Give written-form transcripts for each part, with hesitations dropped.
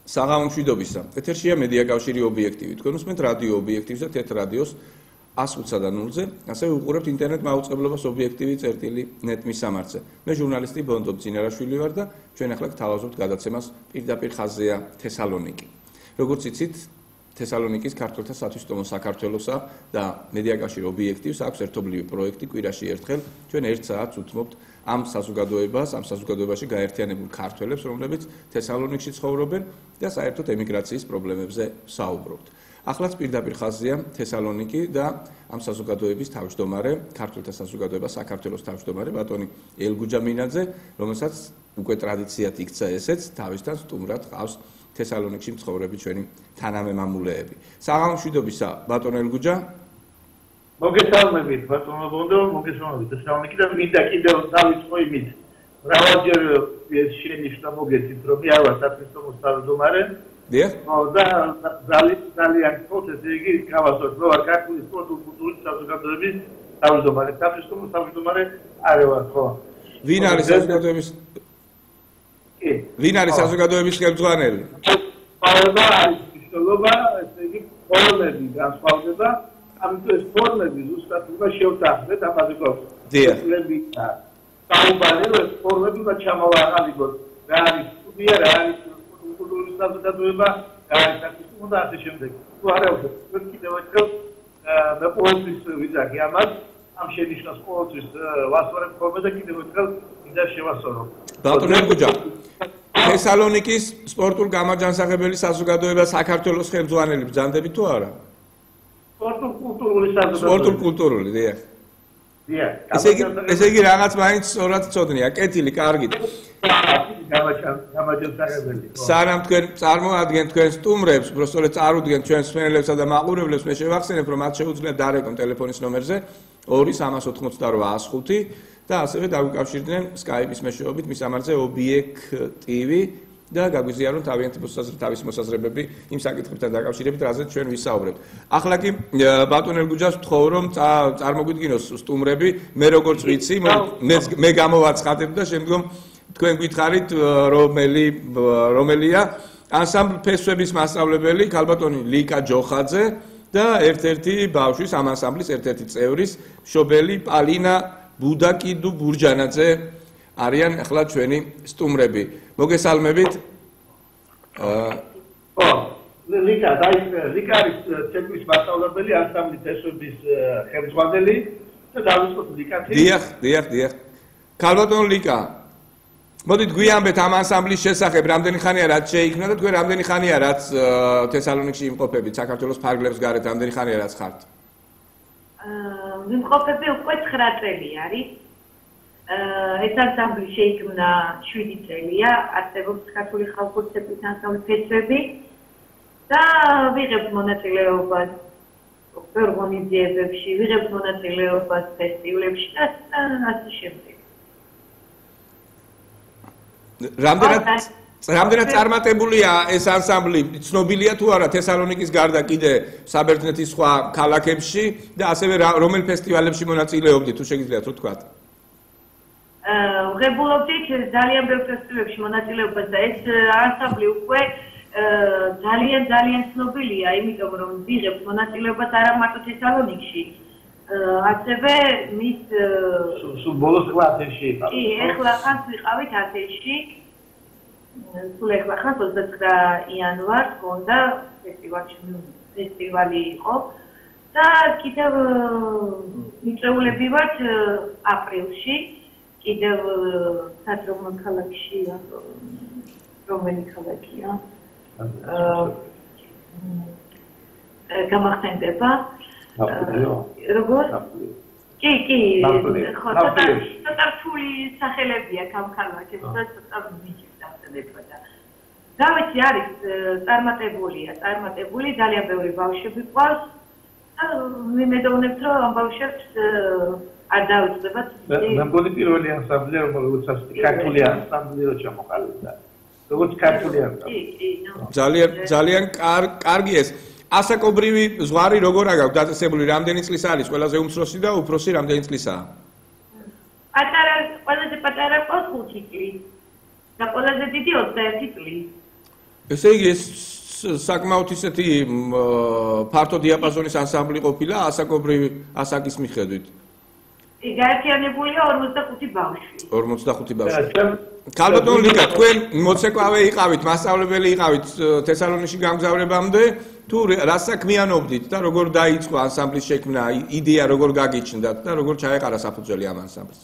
საღამო მშვიდობისა. ეთერშია მედია კავშირი ობიექტივი. თქვენ უსმენთ რადიო ობიექტივს და თეთრ რადიოს 105-0-ზე, ასევე უყურებთ ინტერნეტ მაუწყებლობას ობიექტივი.net მისამართზე. მე ჟურნალისტი ბონდო ბძინარაშვილი ვარ და ჩვენ ახლა გთავაზობთ გადაცემას პირდაპირ ხაზზეა თესალონიკი. როგორც იცით, თესალონიკის ქართველთა სათვისტომო საქართველოსა და მედია კავშირი ობიექტივს აქვს ერთობლივი პროექტი კვირაში ერთხელ. ჩვენ 1 საათს უთმობთ ამ საზოგადოებაში გაერთიანებულ ქართველებს, რომლებიც თესალონიკში ცხოვრობენ და საერთოდ ემიგრაციის პრობლემებზე საუბრობთ. ახლაც პირდაპირ ხაზზეა თესალონიკი და ამ საზოგადოების თავმჯდომარე, ქართველთა საზოგადოება საქართველოს თავმჯდომარე ბატონი ელგუჯა მინაძე, რომელსაც უკვე ტრადიციად იქცა ესეც, თავისთან სტუმრად ყავს თესალონიკში მცხოვრები ჩვენი თანამემამულეები. საღამო მშვიდობისა, ბატონ ელგუჯა. მოგესალმებით, ბატონო ბონდო, მოგესალმებით თესალონიკი და მინდა კიდევ დავიწყო იმით. მრავალჯერ ეს შენიშნა მოგეცით, რომ მე არ ვარ სათვისტომოს თავმჯდომარე. დიახ. და ძალიან პროცესი იგი გავასწორებ, რომ არ ქართული სპორტულ-კულტურის საზოგადოების თავმჯდომარე, სათვისტომოს თავმჯდომარე არ ვარ, ხო? ვინ არის საზოგადოების? ვინ არის საზოგადოების ხელმძღვანელი? პარლამენტი არის მნიშვნელობა, ესე იგი ფორმები განსხვავდება, ამიტომ ეს ფორმები ზუსტად უნდა შევთანხმდეთ ამაზე გვაქვს. დიახ. საუბარი რომ ეს ფორმები უნდა ჩამოვაყალიბოთ. რა არის სტუდია, რა არის კულტურის საზოგადოება, რა არის სათვისტომო და ასე შემდეგ. თუ არა ვქო, თქვენ კიდევ ერთხელ მე ყოველთვის ვიძახი ამას, ამ შენიშვნას ყოველთვის ვასწორებ ხოლმე და კიდევ ერთხელ მინდა შევასწორო. ბატონ ელგუჯა, თესალონიკის სპორტულ-გამაჯანსაღებელი საზოგადოება საქართველოს ხელმძღვანელი ბრძანდებით თუ არა? სპორტულ-კულტურული საზოგადოება. სპორტულ-კულტურული, დიახ. დიახ. ესე იგი რაღაც მაინც სწორად წოდნია, კეთილი, კარგით. გამაჯანსაღებელი. სანამ თქვენ წარმოადგენთ თქვენ სტუმრებს, უბრალოდ წარუდგენთ ჩვენს მსმენელებსა და მაყურებლებს, მე შევახსენებ, რომ მათ შეუძლიათ დარეკონ ტელეფონის ნომერზე 2-388-105 და ასევე დაგვიკავშირდნენ Skype-ის მეშვეობით მისამართზე ობიექტივი და გაგვიზიარონ თავისი მოსაზრებები იმ საკითხებთან დაკავშირებით, რაზეც ჩვენ ვისაუბრებთ. ახლა კი ბატონ ელგუჯას ვთხოვ, რომ წარმოგვიდგინოს სტუმრები, მე როგორც ვიცი, მე გამოვაცხადებ და შემდგომ თქვენ გითხარით რომელია ანსამბლ ფესვების მასწავლებელი ქალბატონი ლიკა ჯოხაძე და ერთ-ერთი ბავშვის ამ ანსამბლის ერთ-ერთი წევრის მშობელი პალინა ბუდაკიდუ ბურჯანაძე არიან ახლა ჩვენი სტუმრები. მოგესალმებით. ლიკა არის ცეკვის მასწავლებელი, ანსამბლის ფესვების ხელმძღვანელი და დავიწყოთ ლიკათი. დიახ. ქალბატონ ლიკა, მოდით გვიამბეთ ამ ანსამბლის შესახებ, რამდენი ხანია რაც შეიქმნა და თქვენ რამდენი ხანია რაც თესალონიკში იმყოფებით, საქართველოს ფარგლებს გარეთ რამდენი ხანია რაც ხართ? ვიმყოფები უკვე 9 წელი არის. ეს ანსამბლი შეიქმნა 7 წელია, არსებობს ქართული ხალხური ცეკვის ანსამბლის ფესვები და ვიღებთ მონაწილეობას ორგანიზაციებში, ვიღებთ მონაწილეობას ფესტივალებში და ასე შემდეგ. რამდენად წარმატებულია ეს ანსამბლი? ცნობილია თუ არა თესალონიკის გარდა კიდე საბერძნეთის სხვა ქალაქებში და ასევე რომელ ფესტივალებში მონაწილეობდით, თუ შეგიძლიათ რომ თქვათ? ვღებულობდით ძალიან ბევრ ფესტივალებში მონაწილეობას და ეს ანსამბლი უკვე ძალიან ცნობილია, იმიტომ რომ ვიღებთ მონაწილეობას არა მარტო თესალონიკში, ასევე მის ბოლოს ათენში. კი, ეხლა ხანს ვიყავით ათენში. სულ ეხლა ხანს 29 იანვარს გონდა ფესტივალი იყო და კიდევ მიწეულები ვართ აპრილში, კიდევ სათრომო ქალაქში, რომელი ქალაქია? გამახსენდება. როგორ? კი, ხო, ცოტა რთული სახელებია ამ ქალაქებს და ცოტა მიჭირდა და რა ვიცი, არის წარმატებული, ძალიან ბევრი ბავშვები ყავს და ვიმედოვნებთ, რომ ამ ბავშვებს არ დაუწყებათ. მე მგონი პირველი ანსამბლი, რომელსაც ქართული ანსამბლი რო ჩამოყალიბდა. როგორც ქართული ანსამბლი. ძალიან კარგი ეს. ასაკობრივი ზღვარი როგორ აგაქვთ დაწესებული, რამდენი წლის არის ყველაზე უმცროსი და უფროსი რამდენი წლისაა? ყველაზე პატარა ყავს 5 წლის და ყველაზე დიდი 21 წლის. ესე იგი ეს საკმაოდ ისეთი ფართო დიაპაზონის ანსამბლი ყოფილა ასაკის მიხედვით. გაერთიანებულია 45 ბავშვი. 45 ბავშვი. ქალბატონ ლიკა, თქვენ მოცეკვავე იყავით, მასწავლებელი იყავით თესალონიკში გამგზავრებამდე, თუ რა საქმიანობდით და როგორ დაიწყო ანსამბლის შექმნა, იდეა როგორ გაგიჩნდათ და როგორ ჩაეყარა საფუძველი ამ ანსამბლს?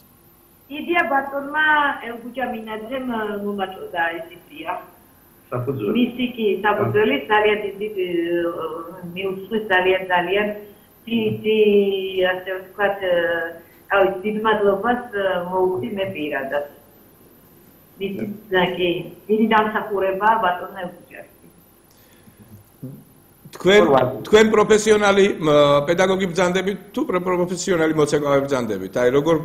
იდეა ბატონმა ელგუჯა მინაძემ მომაწოდა ეს იდეა. საფუძველი. მისი კი საფუძველი ძალიან დიდი მიუძღვის ძალიან დიდი ასე ვთქვათ დიდ მადლობას მოუხდი მე პირადად. დიდი დამსახურება ბატონ ელგუჯას. თქვენ პროფესიონალი პედაგოგი ბრძანდებით თუ პროფესიონალი მოცეკვავე ბრძანდებით? აი როგორ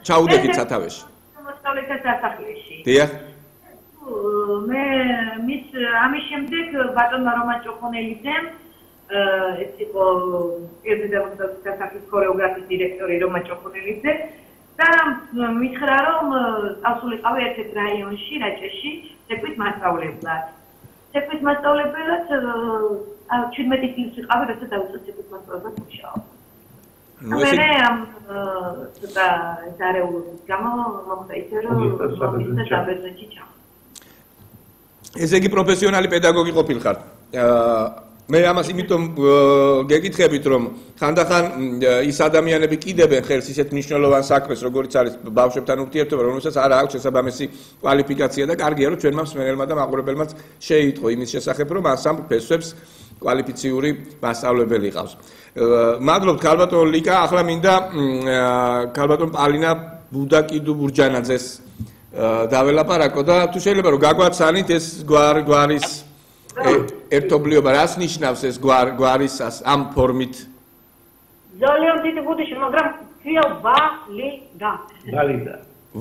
ჩაუდექით სათავეში? მოსწავლეთა სასახლეში. დიახ. მე ამის შემდეგ ბატონმა რომან ჭოხონელიძემ ეს იყო პედაგოგთა სასახლის ქორეოგრაფიის დირექტორი რომან ჭოხონელიძე და მითხრა რომ წავსულიყავი ერთ-ერთ რაიონში რაჭაში ცეკვით მასწავლებლად. ცეკვით მასწავლებლად 17 წლის ვიყავი, როცა დავიწყე ცეკვით მასწავლებლად მუშაობა. მე ამ დარეულობის გამო მოხდა ისე რომ საბერძნეთში ჩავ. ესე იგი პროფესიონალი პედაგოგი ყოფილხართ. მე ამას იმიტომ გეკითხებით, რომ ხანდახან ის ადამიანები კიდებენ ხელს ისეთ მნიშვნელოვან საქმეს, როგორც არის ბავშვებთან ურთიერთობა, რომელსაც არ აქვს შესაბამისი კვალიფიკაცია და კარგია, რომ ჩვენმა მსმენელმა და მაყურებელმაც შეიტყო იმის შესახებ, რომ ანსამბლ ფესვებს კვალიფიციური მასწავლებელი ყავს. მადლობთ ქალბატონ ლიკა, ახლა მინდა ქალბატონ პალინა ბუდაკიდუ ბურჯანაძეს დაველაპარაკო და თუ შეიძლება რომ გაგვაცანით ეს გვარის ერთობლიობა რას ნიშნავს ეს გვარის ამ ფორმით? ძალიან დიდი ბუდიში, მაგრამ ქვია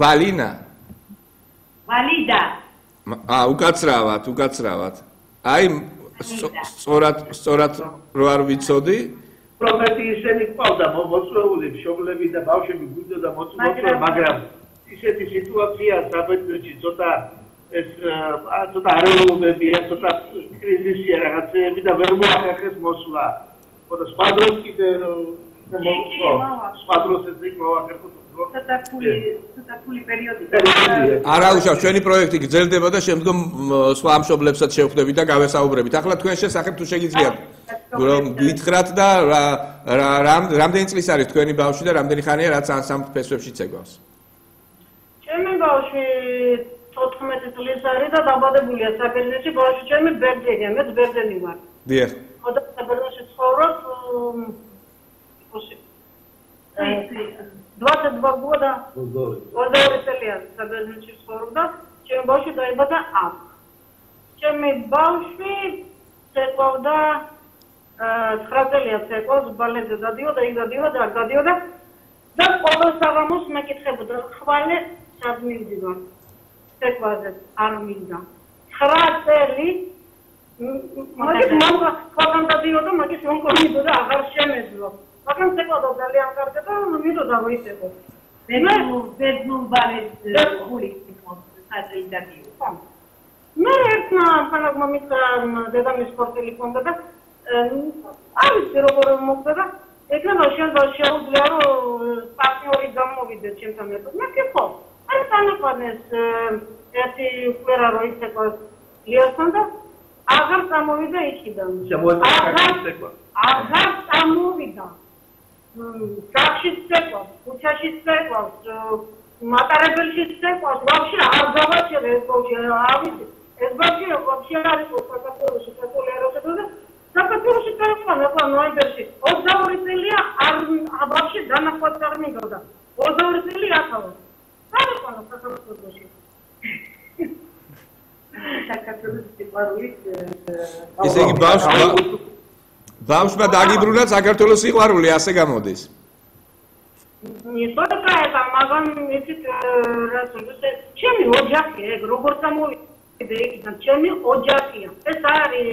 ვალინა. უკაცრავად. აი სწორად რო არ ვიცოდი. პროფესიის შენი ყავდა მოწვეული მშობლები და ბავშვები გვიდოდა მოწვეული, მაგრამ ისეთი სიტუაცია საბერძნეთში ცოტა ეს ცოტა არეულობებია, ცოტა კრიზისია რაღაცეები და ვერ მოახერხეს მოსვლა. ხოდა სხვა დროს კიდე სხვა დროს ეს მოახერხოთ. ცოტა ფული პერიოდი. არა უშავს, ჩვენი პროექტი გრძელდება და შემდგომ სხვა მშობლებსაც შევხვდებით და გავესაუბრებით. ახლა თქვენ შესახებ თუ შეგიძლიათ რომ გითხრათ და რამდენი წლის არის თქვენი ბავშვი და რამდენი ხანია რაც ანსამბლ ფესვებში ცეკვავს? ჩემი ბავშვი 14 წლის არის და დაბადებულია საბერძნეთში, ბავშვი ჩემი ბერძენია, მეც ბერძენი ვარ. დიახ. ხოდა საბერძნეთში ცხოვრობ 22 года. 22 წელია საბერძნეთში ცხოვრობ და ჩემი ბავშვი დაიბადა ამ. ჩემი ბავშვი ცეკვავდა 9 წელია ცეკვავს, ბალეტზე დადიოდა, იქ დადიოდა, აქ დადიოდა და ყოველ საღამოს მეკითხებოდა, ხვალე სად მივდივარ? ცეკვაზე არ მინდა. 9 წელი მაგის მამა ხვალ დადიოდა, მაგის მომკონიდო და აღარ შემეძლო. მაგრამ ცეკვავდა ძალიან კარგად და მინდოდა რომ იცეკვო. მე ბერძნულ ბალეტზე ხული იყო, საჭი დადიოდა. მე ერთმა ფანაგმა მითხრა დედამის სპორტელი ქონდა და არის როგორ მოხდა და ეკრანა შეუძლია რომ პარტნიორი გამოვიდეს ჩემთან ერთად. მე კითხო, აი თანაყანეს ერთი კვირა რო იცეკვა ლიასთან და აღარ წამოვიდა იქიდან. აღარ წამოვიდა. სახში ცეკვავს, ქუჩაში ცეკვავს, მატარებელში ცეკვავს, ვაფშე არ გავაჩერე ეს ბავშვი, ავიცი. ეს ბავშვი ვაფშე არ იყო საქართველოში, პოპულარობა და საქართველოში წაიყვანა ნოემბერში. 22 წელია არ ვაფშე დანახვაც არ მინდოდა. 22 წელი ახალა. წაიყვანა საქართველოში. საქართველოს სიყვარული ესე იგი ბავშვმა დაგიბრუნა საქართველოს სიყვარული, ასე გამოდის. ნიტო და მაგრამ ისეთ რასოდეს ჩემი ოჯახია, ეგ როგორ წამოვიდე იქიდან, ჩემი ოჯახია. ეს არის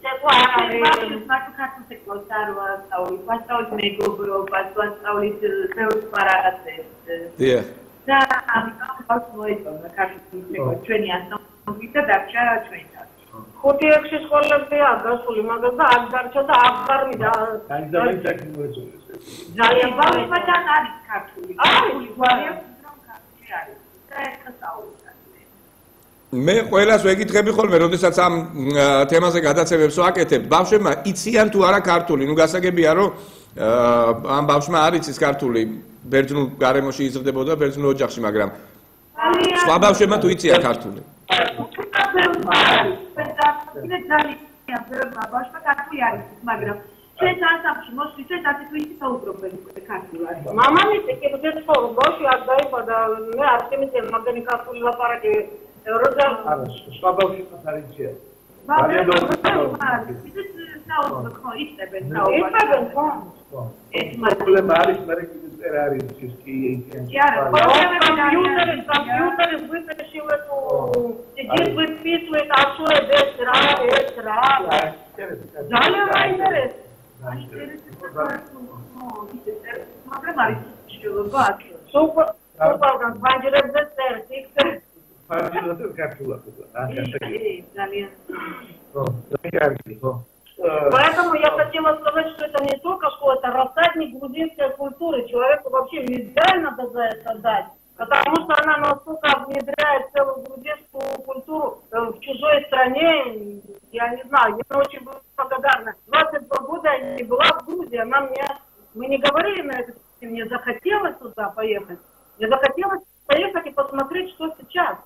ცეკვა არ არის. საქართველოს ცეკვას არ ვასწავლით, ვასწავლით მეგობრობას, ვასწავლით ბევრ რაღაცებს. დიახ. და ამიტომ მოიწონა საქართველოს ცეკვა ჩვენი ასწავლით და დარჩა ჩვენთან. 5-6 სკოლებია გასული, მაგრამ და აქ დარჩა და აქ გარმიდა. ძალიან ბავშვებთან არის ქართული. არის გვარია რომ ქართული არის. და ეხლა საუბრობთ. მე ყველას ვეკითხები ხოლმე, როდესაც ამ თემაზე გადაცემებს ვაკეთებ, ბავშვებმა იციან თუ არა ქართული. ნუ გასაგებია, რომ ამ ბავშვმა არ იცის ქართული, ბერძნულ გარემოში იზრდებოდა, ბერძნულ ოჯახში, მაგრამ სხვა ბავშვებმა თუ იციან ქართული. ჩვენ ანსამბლში მოსვით ასე თუ იცით საუბრობენ ქართულად. მამამისი კი ბძეცხო ბავშვი არ დაიბადა, მე არ შემიძლია მაგენი ქართული ლაპარაკი. როცა სხვა ბავშვი პატარიცია. იწებენ ხო? პრობლემა არის, მაგრამ კიდე წერ არის ის კი კომპიუტერი ვიწეში ვეთო ის ვიფისვეთ ასურე ეს რა ძალიან მაინტერესებს მაგრამ არის შეიძლება სუპერ ბანჯერებზე წერს იქ ფარჯილოთი ქართულად ძალიან Поэтому я хотела сказать, что это не только школа, это рассадник грузинской культуры. Человеку вообще нельзя надо за это дать. Потому что она настолько внедряет целую грузинскую культуру в чужой стране. Я не знаю, я очень благодарна. 22 года я не была в Грузии. Мы не говорили на это, мне захотелось туда поехать. Мне захотелось поехать и посмотреть, что сейчас.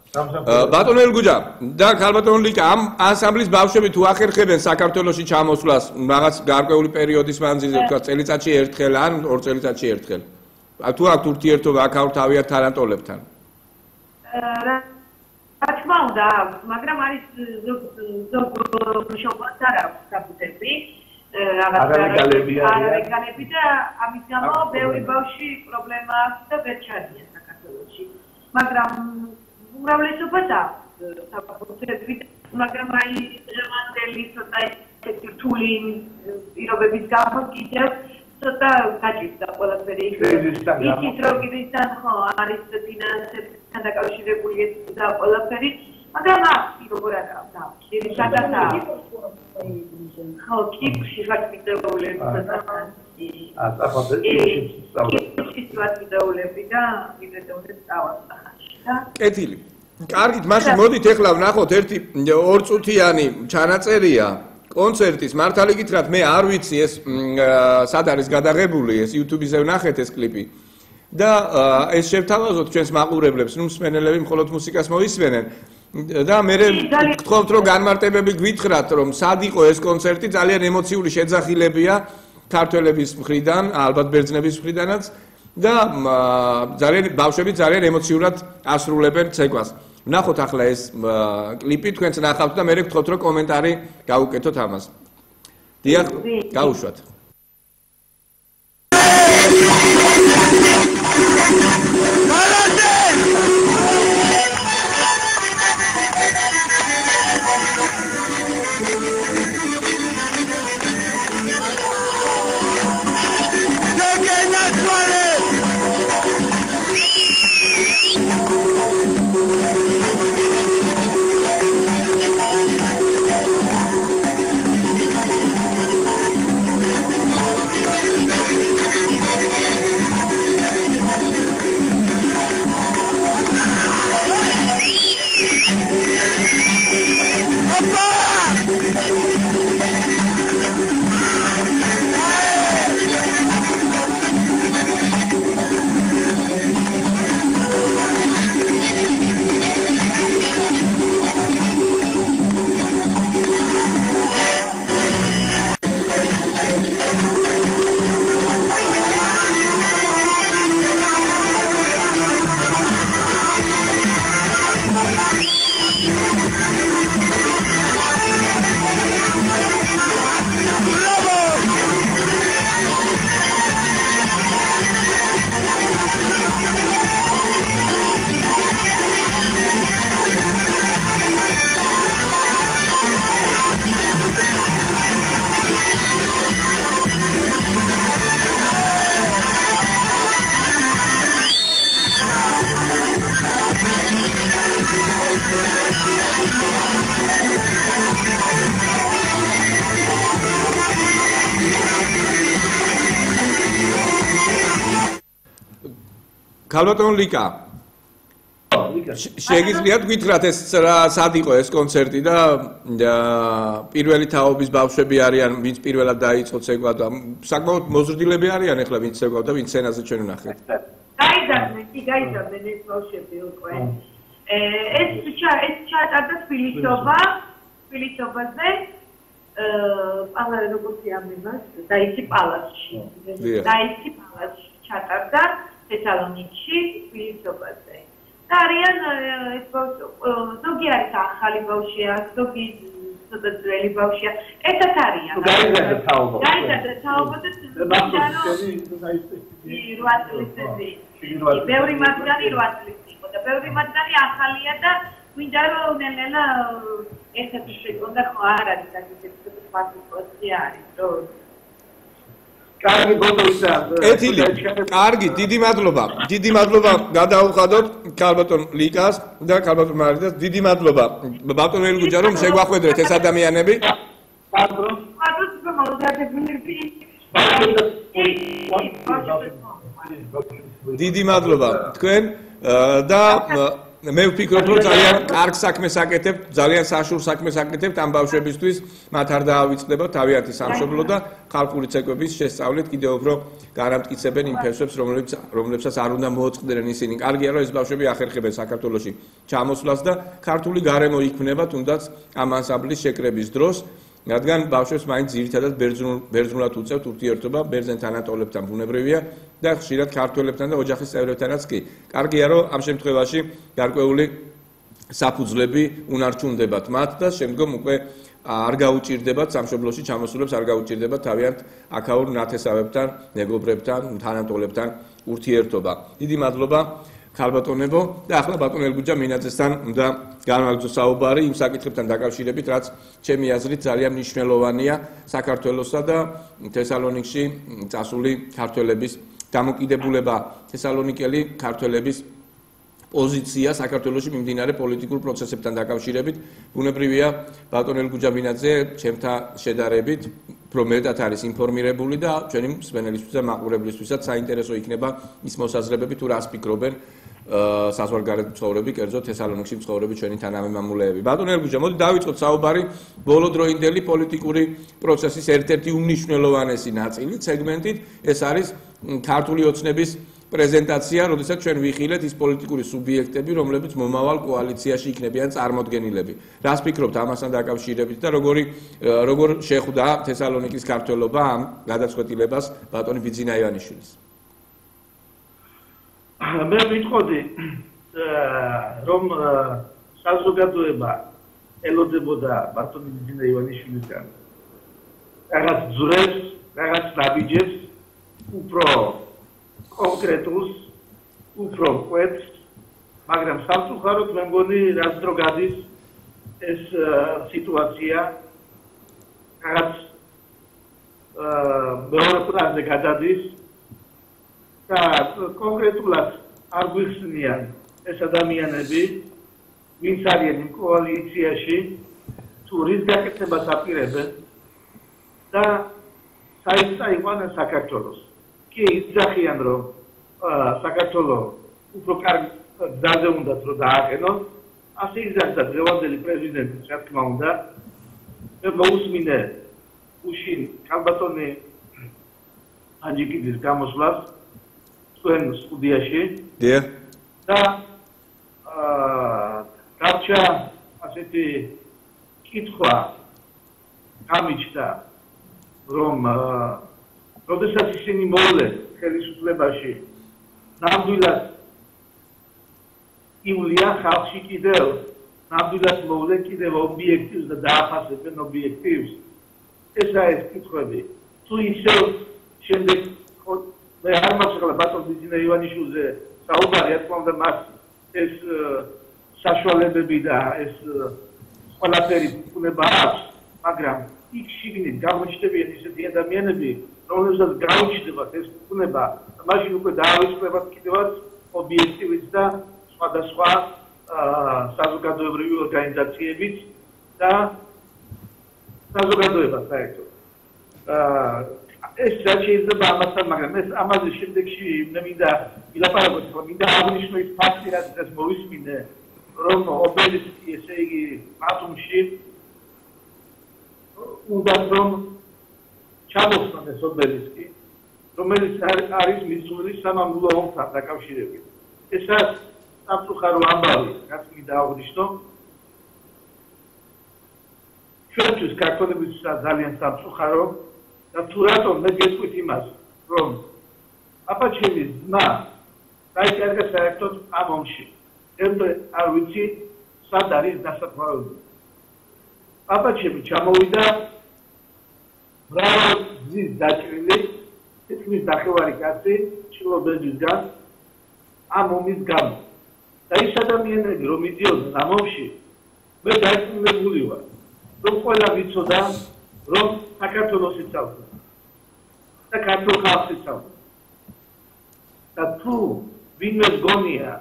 ბატონო ელგუჯა და ქალბატონო ლიკა ამ ანსამბლის ბავშვები თუ ახერხებენ საქართველოში ჩამოსვლას რაღაც გარკვეული პერიოდის მანძილზე თქვა წელიწადში ერთხელ ან 2 წელიწადში ერთხელ თუ აქვთ ურთიერთობა აქაურ თავიანთ თანატოლებთან რა თქმა უნდა მაგრამ არის ზოგ მშობლად არ აქვს საფუძვები არაგალები და ამის გამო ბევრი ბავშვი პრობლემა აქვს და ვერ ჩადიან საქართველოში მაგრამ უმრავლესობას აქვს საფუძვები, მაგრამ აი დღევანდელი ცოტა რთული პირობების გამო კიდევ ცოტა გაჭირდა ყველაფერი. იცით რომ კიდეთან ხო არის ფინანსებთან დაკავშირებული და ყველაფერი, მაგრამ აქ როგორ არა შეიძლება ხო კიპში გაწმიდებული და იმედოვნებ წავასახა. კეთილი. კარგით, მაშინ მოდით ეხლა ვნახოთ ერთი 2 წუთიანი ჩანაწერია კონცერტის. მართალი გითხრათ, მე არ ვიცი ეს სად არის გადაღებული, ეს YouTube-ზე ვნახეთ ეს კლიპი. და ეს შევთავაზოთ ჩვენს მაყურებლებს, ნუ მსმენელები მხოლოდ მუსიკას მოისმენენ. და მე გთხოვთ რომ განმარტებები გვითხრათ, რომ სად იყო ეს კონცერტი, ძალიან ემოციური შეძახილებია ქართველების მხრიდან, ალბათ ბერძნების მხრიდანაც. და ძალიან ბავშვები ძალიან ემოციურად ასრულებენ ცეკვას. ვნახოთ ახლა ეს კლიპი, თქვენც ნახავთ და მე გთხოვთ რომ კომენტარი გაუკეთოთ ამას. დიახ, გაუშვათ. ქალბატონ ლიკა შეგიძლიათ გითხრათ ეს სად იყო ეს კონცერტი და პირველი თაობის ბავშვები არიან ვინც პირველად დაიწყო ცეკვა და საკმაოდ მოზრდილები არიან ახლა ვინც ცეკვა და ვინც სცენაზე ჩვენ ვნახეთ გაიზარდნენ ეს ბავშვები უკვე ეს ჩატარდა თბილისობაზე პალას როგორც ამებას დაიცი პალასში ჩატარდა თესალონიკში თბილისობაზე და არიან ეს ზოგი არის ახალი ბავშვია ზოგი ცოტა ძველი ბავშვია ერთად არიან გაიზარდა თაობა და ბევრი მათგანი 8 წლის იყო და ბევრი მათგანი ახალია და მინდა რომ ნელ-ნელა ერთად შეგვიდა ხო არ არის საკითხი პასუხი არის რომ კარგი გონდოისა ეთილი კარგი დიდი მადლობა გადაუხადოთ ქალბატონ ლიკას და ქალბატონ მარიდას დიდი მადლობა ბატონ ელგუჯა რომ შეგვახვედრეთ ეს ადამიანები დიდი მადლობა თქვენ და მე ვფიქრობ რომ ძალიან კარგ საქმეს აკეთებთ, ძალიან საშუალო საქმეს აკეთებთ ამ ბავშვებისთვის, მათ არ დაავიწყდება თავიანთი სამშობლო და ხალხური ცეკვების შესწავლით კიდევ უფრო განამტკიცებენ იმ ფესვებს, რომლებსაც არ უნდა მოწყდნენ ისინი. კარგია რომ ეს ბავშვები ახერხებენ საქართველოში ჩამოსვლას და ქართული გარემო იქმნება თუნდაც ამ ანსამბლის შეკრების დროს. რადგან ბავშვებს მაინც ძირითადად ბერძნულად უწევთ ურთიერთობა ბერძენ თანატოლებთან ბუნებრივია და ხშირად ქართველებთან და ოჯახის წევრებთანაც კი. კარგია რომ ამ შემთხვევაში გარკვეული საფუძვლები უნარჩუნდებათ მათ და შემდგომ უკვე არ გაუჭირდებათ სამშობლოში ჩამოსულებს არ გაუჭირდებათ თავიანთ აქაურ ნათესავებთან, მეგობრებთან, თანატოლებთან ურთიერთობა. დიდი მადლობა ქალბატონებო და ახლა ბატონ ელგუჯა მინაძესთან უნდა განვაგრძო საუბარი იმ საკითხებთან დაკავშირებით, რაც ჩემი აზრით ძალიან მნიშვნელოვანია საქართველოსა და თესალონიკში წასული ქართველების დამოკიდებულება, თესალონიკელი ქართველების პოზიცია საქართველოში მიმდინარე პოლიტიკურ პროცესებთან დაკავშირებით. ბუნებრივია ბატონ ელგუჯა მინაძე ჩემთან შედარებით უფრო მეტად არის ინფორმირებული და ჩვენი მსმენელისთვის და მაყურებლისთვისაც საინტერესო იქნება ის მოსაზრებები თუ რას ფიქრობენ საზღვარგარეთ მცხოვრები, კერძო თესალონიკში მცხოვრები ჩვენი თანამემამულეები. ბატონ ელგუჯა, მოდი დავიწყოთ საუბარი ბოლოდროინდელი პოლიტიკური პროცესის ერთ-ერთი უმნიშვნელოვანესი ნაწილი, სეგმენტით, ეს არის ქართული ოცნების პრეზენტაცია, როდესაც ჩვენ ვიხილეთ ის პოლიტიკური სუბიექტები, რომლებიც მომავალ კოალიციაში იქნებიან წარმოდგენილები. რას ფიქრობთ ამასთან დაკავშირებით და როგორ შეხვდა თესალონიკის ქართველობა ამ გადაწყვეტილებას ბატონი ბიძინა ივანიშვილის? მე ვიტყოდი რომ საზოგადოება ელოდებოდა ბატონი ბიძინა ივანიშვილისგან რაღაც ძვრებს, რაღაც ნაბიჯებს, უფრო კონკრეტულს, უფრო კვეთს, მაგრამ სამწუხაროდ მე მგონი რაც დრო გადის ეს სიტუაცია რაღაც მეორე პლანზე გადადის და კონკრეტულად არ გვიხსნიან ეს ადამიანები, ვინც არიან იმ კოალიციაში, თუ რის გაკეთებას აპირებენ და საიყვანენ საქართველოს. კი იძახიან რომ საქართველოს უფრო კარგ გზაზე უნდათ რომ დააყენონ, ასე იძახდა დღევანდელი პრეზიდენტი, რა თქმა უნდა. მე მოусმინე უშინ ქალბატონი ანჯიკიძის გამოსვლას თქვენ სტუდიაში. დიახ. და გარჩა ასეთი კითხვა გამიჩნდა რომ როდესაც ისინი მოვლენ ხელისუფლებაში, ნამდვილად ივლიან ხალხში კიდევ, ნამდვილად მოვლენ კიდევ ობიექტივს და დააფასებენ ობიექტივს. ესაა ეს კითხვები. თუ ისევ შემდეგ მე არ მაქვს ბატონ ბიძინა ივანიშვილზე საუბარი, რა თქმა უნდა მას ეს საშუალებები და ეს ყველაფერი უნება აქვს, მაგრამ იქ შიგნით გამოჩნდებიან ისეთი ადამიანები, რომლებსაც გაუჩნდებათ ეს უნება, მაშინ უკვე დაავიწყდებათ კიდევაც ობიექტივიც და სხვადასხვა საზოგადოებრივი ორგანიზაციებიც და საზოგადოება საერთოდ. ეს რაც შეიძლება ამასთან, მაგრამ ეს ამაზე შემდეგში მინდა ვილაპარაკოთ, რომ მინდა აღნიშნო ის ფაქტი, რაც მოვისმინე, რომ ობელისკი, ესე იგი, ბათუმში უნდა რომ ჩამოსვან ეს ობელისკი, რომელიც არის მისურის სამამულო ომთან დაკავშირებით. ესაც სამწუხარო ამბავი, რაც მინდა აღნიშნო. ჩვენთვის ქართველებისთვის ძალიან სამწუხარო და თუ რატომ მე გეტყვით იმას, რომ აბაჩელის ძმა დაიჭერა საერთოდ ამ ომში. არ ვიცი, სად არის დასაფლავებული. აბაჩემი ჩამოვიდა მრავალ ძის დაჭრილი, თითქმის ნახევარი კაცი ჭრილობეჯისგან ამ ომის გამო. და ის ადამიანები, რომ მიდიოდნენ ამ ომში, მე დაიწყებული ვარ, რომ ყველა ვიცოდა, რომ საქართველოს იცავდა და ქართულ ხალხს იცავდა. და თუ ვინმე გონია,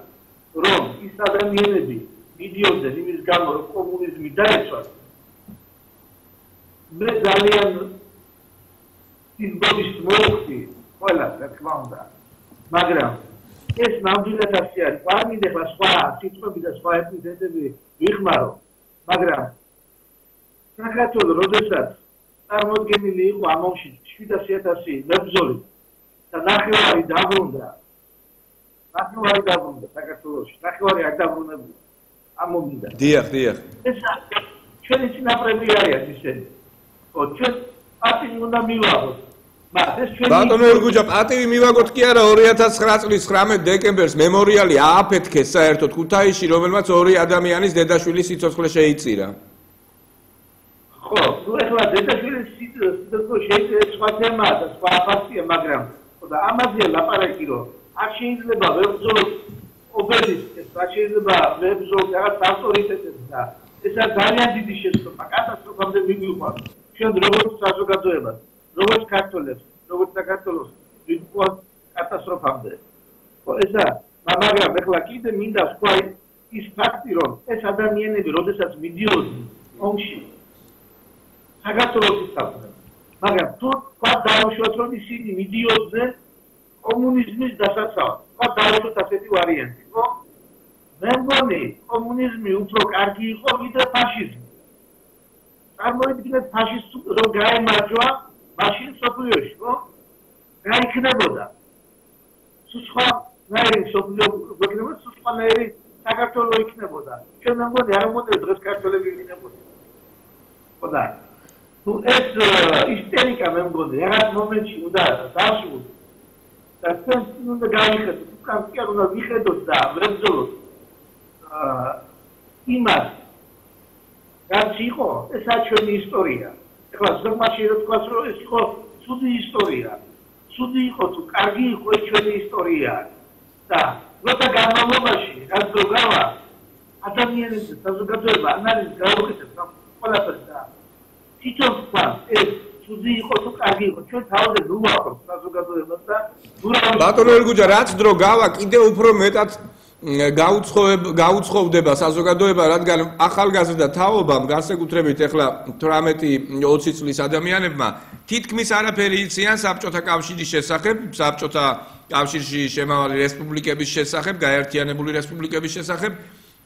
რომ ის ადამიანები მიდიოდნენ იმის გამო, რომ კომუნიზმი დაეცვა, მე ძალიან სიზმრის მოვხდი ყველას, რა თქმა უნდა. მაგრამ ეს ნამდვილად ასე არის. არ მინდა სხვა სიტყვები და სხვა ეპიზოდები ვიხმარო, მაგრამ საქართველოს როდესაც წარმოდგენილი იყო ამ ომში 700.000 მებრძოლი და ნახევარი დაბრუნდა საქართველოში, ნახევარი არ დაბრუნებულა ამ ომიდან. დიახ. ეს ჩვენი წინაპრები არიან ისინი. ჩვენ პატივი უნდა მივაღოთ. ბატონო ერგუჯა, პატივი მივაგოთ კი არა, 2009 წლის 19 დეკემბერს მემორიალი ააფეთქეს საერთოდ ქუთაისში, რომელმაც ორი ადამიანის დედაშვილის სიცოცხლე შეიწირა. ხო, ნუ ეხლა დედაშვილის სიცოცხლე შეიწირა სხვა თემაა და სხვა ფაქტია, მაგრამ და ამაზე ლაპარაკი რომ არ შეიძლება ვებრძოლოთ ობელისკს, არ შეიძლება ვებრძოლოთ რაღაც ავტორიტეტებს და ეს არის ძალიან დიდი შესაძლებლობა, კატასტროფამდე მივიყვანთ. ჩვენ როგორც საზოგადოება როგორც ქართველებს, როგორც საქართველოს ვიყვანთ კატასტროფამდე. ესა, მაგრამ ეხლა კიდე მინდა სხვა ის ფაქტი, რომ ეს ადამიანები, როდესაც მიდიოდნენ ომში, საქართველოს იცავდნენ. მაგრამ თუ თქვა დავუშვათ, რომ ისინი მიდიოდნენ კომუნიზმის დასაცავად, თქვა დავუშვათ ასეთი ვარიანტი, ხო? მე მგონი, კომუნიზმი უფრო კარგი იყო ვიდრე ფაშიზმი. წარმოიდგინეთ ფაშისტს რომ გაემარჯვა მაშინ სოფლიოში, ხო? რა იქნებოდა? სხვანაირი სოფლიო გვექნებოდა, სხვანაირი საქართველო იქნებოდა. ჩვენ მგონი არ მომდევნო დღეს ქართველები იქნებოდა. ხოდა. თუ ეს ისტერიკა მე მგონი რაღაც მომენტში უნდა დასრულდეს. და ჩვენ უნდა გავიხედოთ, უკანკე უნდა ვიხედოთ და ვებრძოლოთ იმას რაც იყო, ესაც ჩვენი ისტორია. ეხლა ზოგმაში რო თქვას, რომ ეს იყო ცუდი ისტორია. ცუდი იყო თუ კარგი იყო ეს ჩვენი ისტორია. და როცა განმავლობაში რაც გოგავა ადამიანების საზოგადოება ანალიზს გაუკეთებს ყველაფერს და თვითონ თქვა ეს ცუდი იყო თუ კარგი იყო, ჩვენ თავზე ვუვახოთ საზოგადოებას და ბატონო ერგუჯა, რაც დრო გავა, კიდევ უფრო მეტად გაუცხოვდება საზოგადოება, რადგან ახალგაზრდა თაობამ, განსაკუთრებით ეხლა 18-20 წლის ადამიანებმა თითქმის არაფერი იციან საბჭოთა კავშირის შესახებ, საბჭოთა კავშირში შემავალი რესპუბლიკების შესახებ, გაერთიანებული რესპუბლიკების შესახებ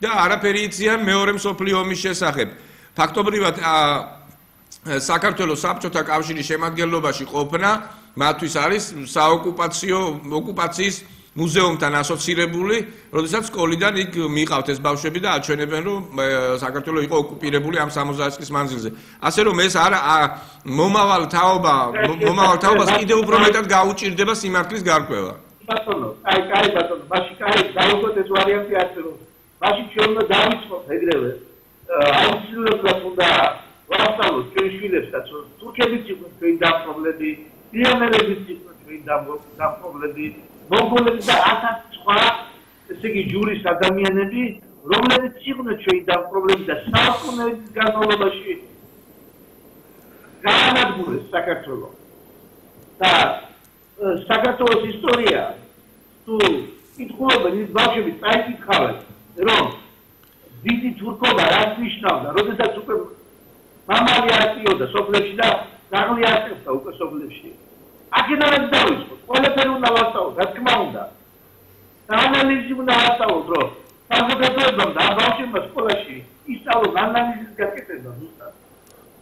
და არაფერი იციან მეორე მსოფლიო ომის შესახებ. ფაქტობრივად საქართველოს საბჭოთა კავშირის შემადგენლობაში ყოფნა მათთვის არის ოკუპაციის მუზეუმთან ასოცირებული, როდესაც სკოლიდან იქ მიყავთ ეს ბავშვები და აჩვენებენ, რომ საქართველო იყო ოკუპირებული ამ 60 წლის მანძილზე. ასე რომ ეს მომავალ თაობას კიდევ უფრო მეტად გაუჭირდება სიმართლის გარკვევა. ბატონო, კაი ბატონო, მაშინ დავუკვირდეთ ეს ვარიანტი ასე რომ მაშინ ჩვენ უნდა დავიწყოთ ეგრევე. აუცილებლად უნდა ვასწავლოთ ჩვენ შვილებსაც, რომ თურქებიც იყვნენ ჩვენი დამპყრობლები, ირანელებიც იყვნენ ჩვენი დამპყრობლები, მონღოლები და ასეთ სხვა, ესე იგი ჯურის ადამიანები, რომლებიც იყვნენ ჩვენი დამპყრობლები და საუკუნეების განმავლობაში გაანადგურეს საქართველო. და საქართველოს ისტორია, თუ იკითხულობენ ის ბავშვები წაიკითხავენ, რომ დიდი თურქობა რას ნიშნავდა, როდესაც უკვე მამალი არტიოდა სოფლებში და ძაღლი არტებდა უკვე სოფლებში. აქედანაც დავიწყოთ. ყველაფერი უნდა ვასწავლოთ, რა თქმა უნდა. ანალიზი უნდა ვასწავლოთ, რომ საზოგადოებამ და ბავშვებმა სკოლაში ისწავლონ ანალიზის გაკეთება ზუსტად.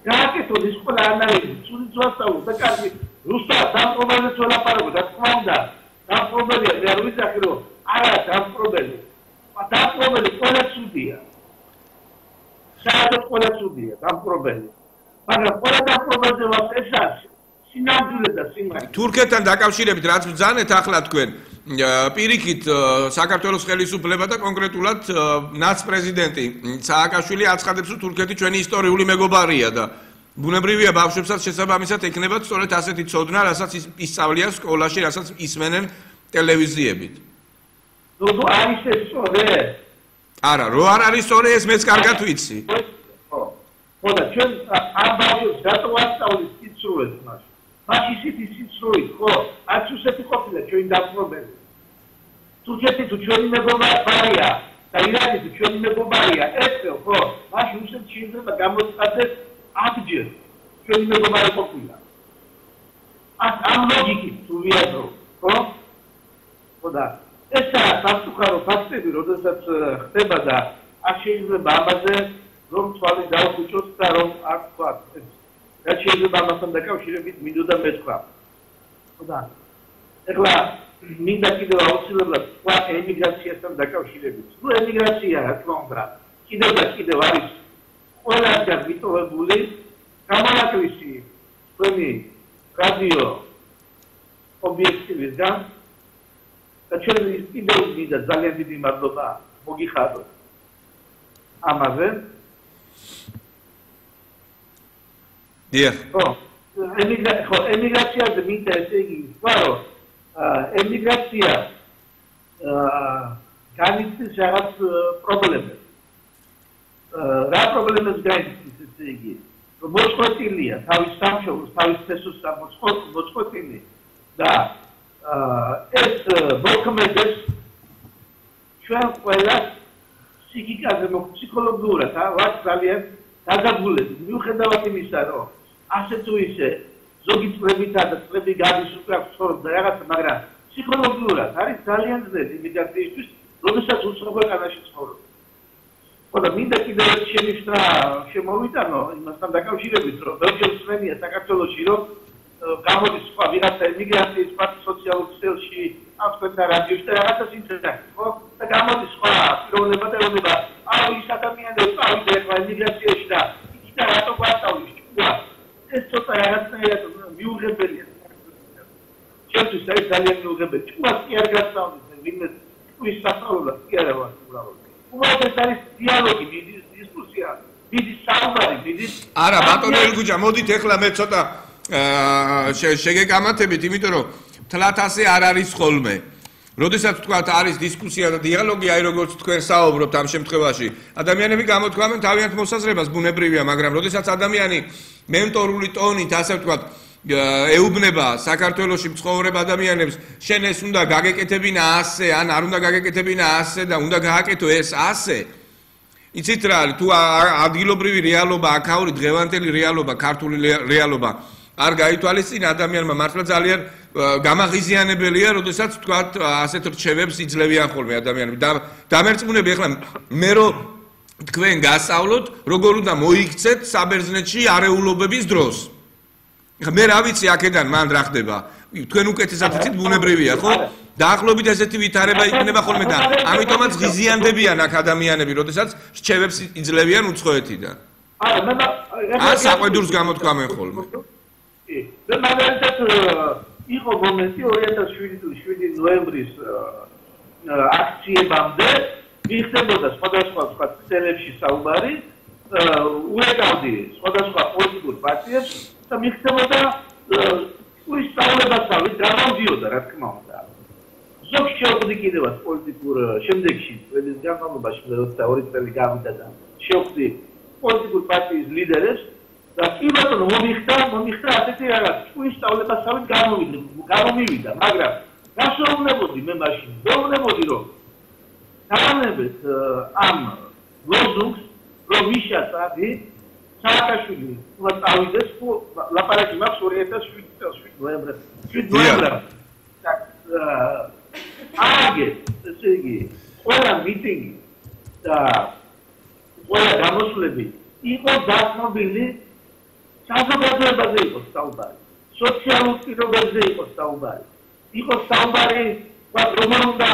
გააკეთოთ ის ყველა ანალიზი, სულიც ვასწავლოთ და კარგი ზუსტად დამპყრობელებს ველაპარაკოთ, რა თქმა უნდა. დამპყრობელია, მე არ ვიცახი, რომ არა დამპყრობელი. დამპყრობელი ყველა ცუდია. საერთოდ ყველა ცუდია დამპყრობელი. მაგრამ ყველა დამპყრობელზე ვაფრესას სინამდვილე და სიმართლე. თურქეთთან დაკავშირებით რაც ბრძანეთ ახლა თქვენ პირიქით საქართველოს ხელისუფლება და კონკრეტულად ნაცპრეზიდენტი სააკაშვილი აცხადებს, რომ თურქეთი ჩვენი ისტორიული მეგობარია და ბუნებრივია ბავშვებსაც შესაბამისად ექნებათ სწორედ ასეთი ცოდნა, რასაც ისწავლიან სკოლაში, რასაც ისმენენ ტელევიზიებით. ნუ არის ეს სწორე? არა, რო არ არის სწორე, ეს მეც კარგად ვიცი. ხო და ჩვენ ამ ბავშვებს რატო ვასწავლით სიცრუეს მას? მას ისეთი სიცრუით, ხო? არც უსეთი ყოფილა ჩვენი დამპყრობელი. თურქეთი თუ ჩვენი მეგობარია და ირანი თუ ჩვენი მეგობარია, ერთხელ, ხო? მაშინ უსეთ შეიძლება გამოცხადდეს 10-ჯერ ჩვენი მეგობარი ყოფილა. ამ ლოგიკით თუ ვიაზროთ, ხო? ხო და ესაა სასტუხარო ფაქტები, როდესაც ხდება და არ შეიძლება ამაზე რომ თვალი დაუხუჭოთ და რომ არ თქვათ. რაც შეიძლება ამასთან დაკავშირებით მინდოდა მეთქვა. ხო და ეხლა მინდა კიდევ აუცილებლად თქვა ემიგრაციასთან დაკავშირებით. ნუ ემიგრაცია რა თქმა უნდა კიდევ და კიდევ არის ყველასგან მიტოვებული გამონაკლისი თქვენი რადიო ობიექტივისგან და ჩვენ კიდევ მინდა ძალიან დიდი მადლობა მოგიხადოთ ამაზე. დიახ. ხო, ემიგრაციაზე მინდა ესე იგი ვთქვა, რომ ემიგრაცია განიცდის რაღაც პრობლემებს. რა პრობლემებს განიცდის ესე იგი? რომ მოწყვეტილია თავის სამშობლოს, თავის წესოსთან მოწყვეტილი და ეს მოქმედებს ჩვენ ყველას ფსიქიკაზე ფსიქოლოგიურად ვართ ძალიან დაგაბულები. მიუხედავად იმისა, რომ ასე თუ ისე ზოგი წლებითა და წლები გადის უკვე აქვს ცხოვრობ და რაღაცა, მაგრამ ფსიქოლოგიურად არის ძალიან ძნელი იმიგრაციისთვის, როდესაც უცხო ქვეყანაში ცხოვრობ. ხო და მინდა კიდევ ერთ შენიშვნა შემოვიტანო იმასთან დაკავშირებით, რომ ბევრი მსმენია საქართველოში, რომ გამოდის სხვა ვიღაცა ემიგრაციის პარტიის სოციალურ ქსელში, ამ თქვენთან რადიოში და რაღაცას ინტერესებს, ხო? და გამოდის სხვა პიროვნება და ეუბნება, აუ ის ადამიანები წავიდა ეხლა ემიგრაციაში და იქიდან რატო გვასწავლის ჭკუა? ეს ცოტა რაღაცნაირად მიუღებელია. ჩემთვის არის ძალიან მიუღებელი. ჭკუას კი არ გასწავლით, ვინმე ჭკუის სასწავლებლად კი არა ვარ უბრალოდ. უბრალოდ ეს არის დიალოგი, მიდის დისკუსია, მიდის საუბარი, მიდის არა, ბატონო ელგუჯა, მოდით ეხლა მე ცოტა შეგეკამათებით, იმიტომ რომ თლათ ასე არ არის ხოლმე. როდესაც თქვათ არის დისკუსია და დიალოგი, აი როგორც თქვენ საუბრობთ ამ შემთხვევაში, ადამიანები გამოთქვამენ თავიანთ მოსაზრებას, ბუნებრივია, მაგრამ როდესაც ადამიანი მენტორული ტონით, ასე ვთქვათ, ეუბნება საქართველოში მცხოვრებ ადამიანებს, შენ ეს უნდა გაგეკეთებინა ასე, ან არ უნდა გაგეკეთებინა ასე და უნდა გააკეთო ეს ასე. იცით რა არის, თუ ადგილობრივი რეალობა, აქაური დღევანდელი რეალობა, ქართული რეალობა არ გაითვალისწინა ადამიანმა მართლა ძალიან გამაღიზიანებელია, როდესაც თქვათ ასეთ რჩევებს იძლევიან ხოლმე ადამიანები. დამერწმუნები ახლა მე რომ თქვენ გასწავლოთ, როგორ უნდა მოიქცეთ საბერძნეთში არეულობების დროს. ახლა მე რა ვიცი აქედან მან რა ხდება? თქვენ უკეთესად იცით ბუნებრივია, ხო? დაახლოებით ესეთი ვითარება იქნება ხოლმე და ამიტომაც ღიზიანდებიან აქ ადამიანები, როდესაც რჩევებს იძლევიან უცხოეთიდან. ან საყვედურს გამოთქვამენ ხოლმე. და მაგალითად იყო მომენტი 2007 ნოემბრის აქციებამდე მიხდებოდა სხვადასხვა ქსელებში საუბარი, უერთავდი სხვადასხვა პოლიტიკურ პარტიებს და მიხდებოდა ისწავლებასავით გამოდიოდა, რა თქმა უნდა. ზოგ შეხვდი კიდევაც პოლიტიკურ შემდეგში, წლების განმავლობაში, 22 წელი გავიდა და შეხვდი პოლიტიკურ პარტიის ლიდერებს და კი ბატონო მომიხდა ასეთი რაღაც, ისწავლებასავით გამომივიდა, მაგრამ გასაუბრებოდი მე მაშინ, ვეუბნებოდი რომ დავანებეთ ამ ლოზუნგს, რომ ვიშა წადი სააკაშვილი წავიდეს თუ ლაპარაკი მაქვს 2007 წელს 7 ნოემბერს აგეს ესე იგი ყველა მიტინგი და ყველა გამოსვლები იყო დაცნობილი საზოგადოებაზე იყო საუბარი სოციალურ პირობებზე იყო საუბარი იყო საუბარი რომ უნდა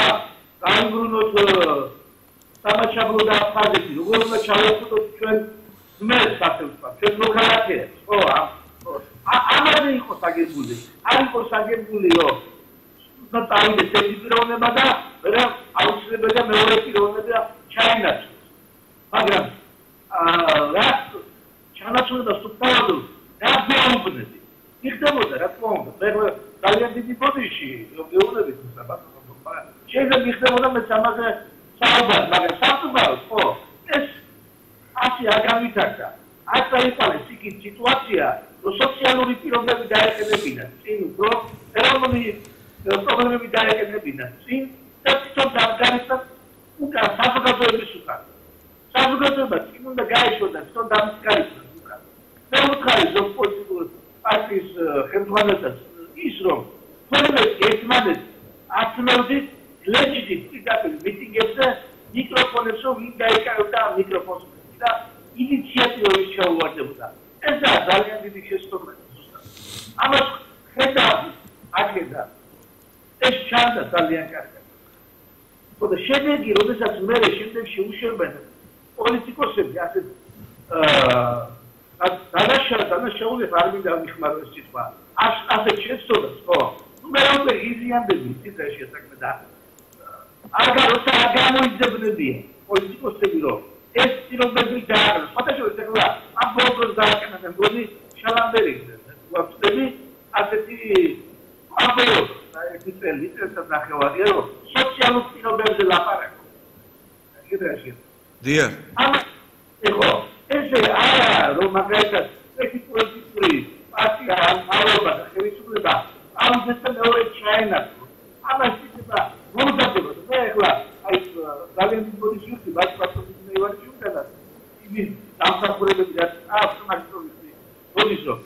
გაიბრუნოთ სამაჩაბლო და აფხაზეთი როგორ უნდა ჩავეხუტოთ ჩვენ მერს სახელმწიფო ჩვენ მოქალაქეებს ხო ამაზე იყო საგებული არ იყო საგებული რომ წავიდეს ერთი პიროვნება და აუცილებელია მეორე პიროვნება ჩაინაცვლოს მაგრამ რა ჩანაცვლებას თუ თავადობ რა მეუბნები იხდებოდა რა თქმა უნდა მე ძალიან დიდი ბოდიში გეუბნებით საბატონო შეიძლება იხდებოდა მე სამაზე საუბარი მაგრამ საფუძვლად ხო ეს ასე არ გამითარდა არ წაიყვანეს იქ სიტუაცია რომ სოციალური პირობები დაეყენებინათ წინ უფრო ეროვნული პრობლემები დაეყენებინათ წინ და თვითონ დამდგარისას უკან საზოგადოების უკან საზოგადოება წინ უნდა გაეშოდათ თვითონ დამდგარისას უკან და უთხარი ზოგ პოლიტიკურ პარტიის ხელმძღვანელსაც ის რომ ყველას ერთმანეთს აცნევდით ლეგიტიმ პირდაპირ მიტინგებზე მიკროფონებს რომ ვინ დაიკავებდა მიკროფონს და ინიციატივების ჩაუვარდებოდა ეს ძალიან დიდი შესაძლებლობა ზუსტად ამას ხედავთ ეს ჩანდა ძალიან კარგად ხოდა შედეგი როდესაც მე შემდეგში უშვებენ პოლიტიკოსები ასე დანაშაულებს არ მინდა ვიხმარო ეს სიტყვა ასე შეცდომას ხო მე რომ იზიანდები ციტაში საქმე და როცა არ გამოიძებნებიან პოლიტიკოსები რომ ეს პირობები დაარღვევს ფათაშორის ეხლა ამ პროგრამს დააკეთებენ მგონი შალანდერიზე ვაფშტები ასეთი აბოლოს ერთი წელი წელსაც ნახევარია რომ სოციალურ პირობებზე ლაპარაკობ კიდეში დიახ ეხლა ესე არა რომ მაგალითად ერთი პოლიტიკური პარტია ამალობა და ხელისუფლება ამის მეორე ჩაენაცვლოს ამას შეიძლება მომზადება მე ეხლა აი ძალიან დიდი შუქი ბატონი მევარი უკანა იმის დამსახურებები რაც ავტომატურად მოდის რომ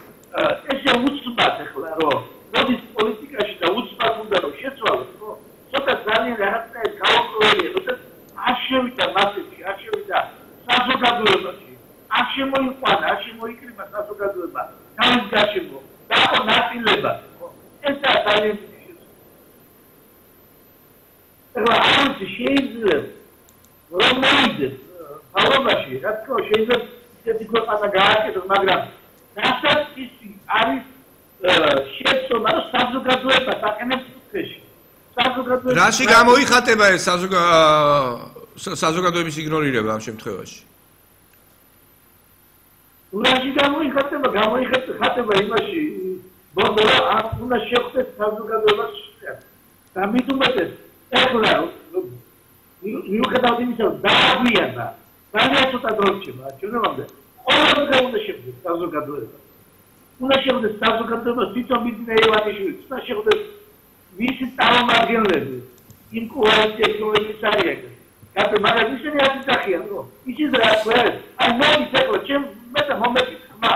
ესე უცბად ეხლა რომ მოდის პოლიტიკაში და უცბად უნდა რომ შეცვალოს ხო ცოტა ძალიან რაღაცა გავაკროებია როდესაც არ შევიდა მასებში არ შევიდა საზოგადოებაში არ შემოიყვანა არ შემოიკრიბა საზოგადოება თავის გარშემო და ნაწილება ხო ეს ძალიან დიდი შეცვალა ამას შეიძლება რომ მოიდეს თავობაში რა თქმა უნდა შეიძლება ისეთი ქვეყანა გააკეთოს მაგრამ რასაც ის არის შეცდომა რომ საზოგადოება დაყენებს კუთხეში საზოგადოება რაში გამოიხატება ეს საზოგადოების იგნორირება ამ შემთხვევაში რაში გამოიხატება იმაში ბოდო ამ უნდა შეხვდეს საზოგადოებას და მით უმეტეს ეხლა მიუხედავად იმისა რომ დააგვიანდა ძალიან ცოტა დრო რჩება ჩვენამდე ყოველდღე უნდა შეხვდეს საზოგადოება უნდა შეხვდეს საზოგადოება თვითონ მიძინე ივანიშვილი უნდა შეხვდეს მისი წარმომადგენლები იმ კოალიციის რომელიც არის მაგრამ ისინი არ იცახიან რომ ისიც რა ქვეს აი მოდის ეხლა ჩემ მე და მომეწით ხმა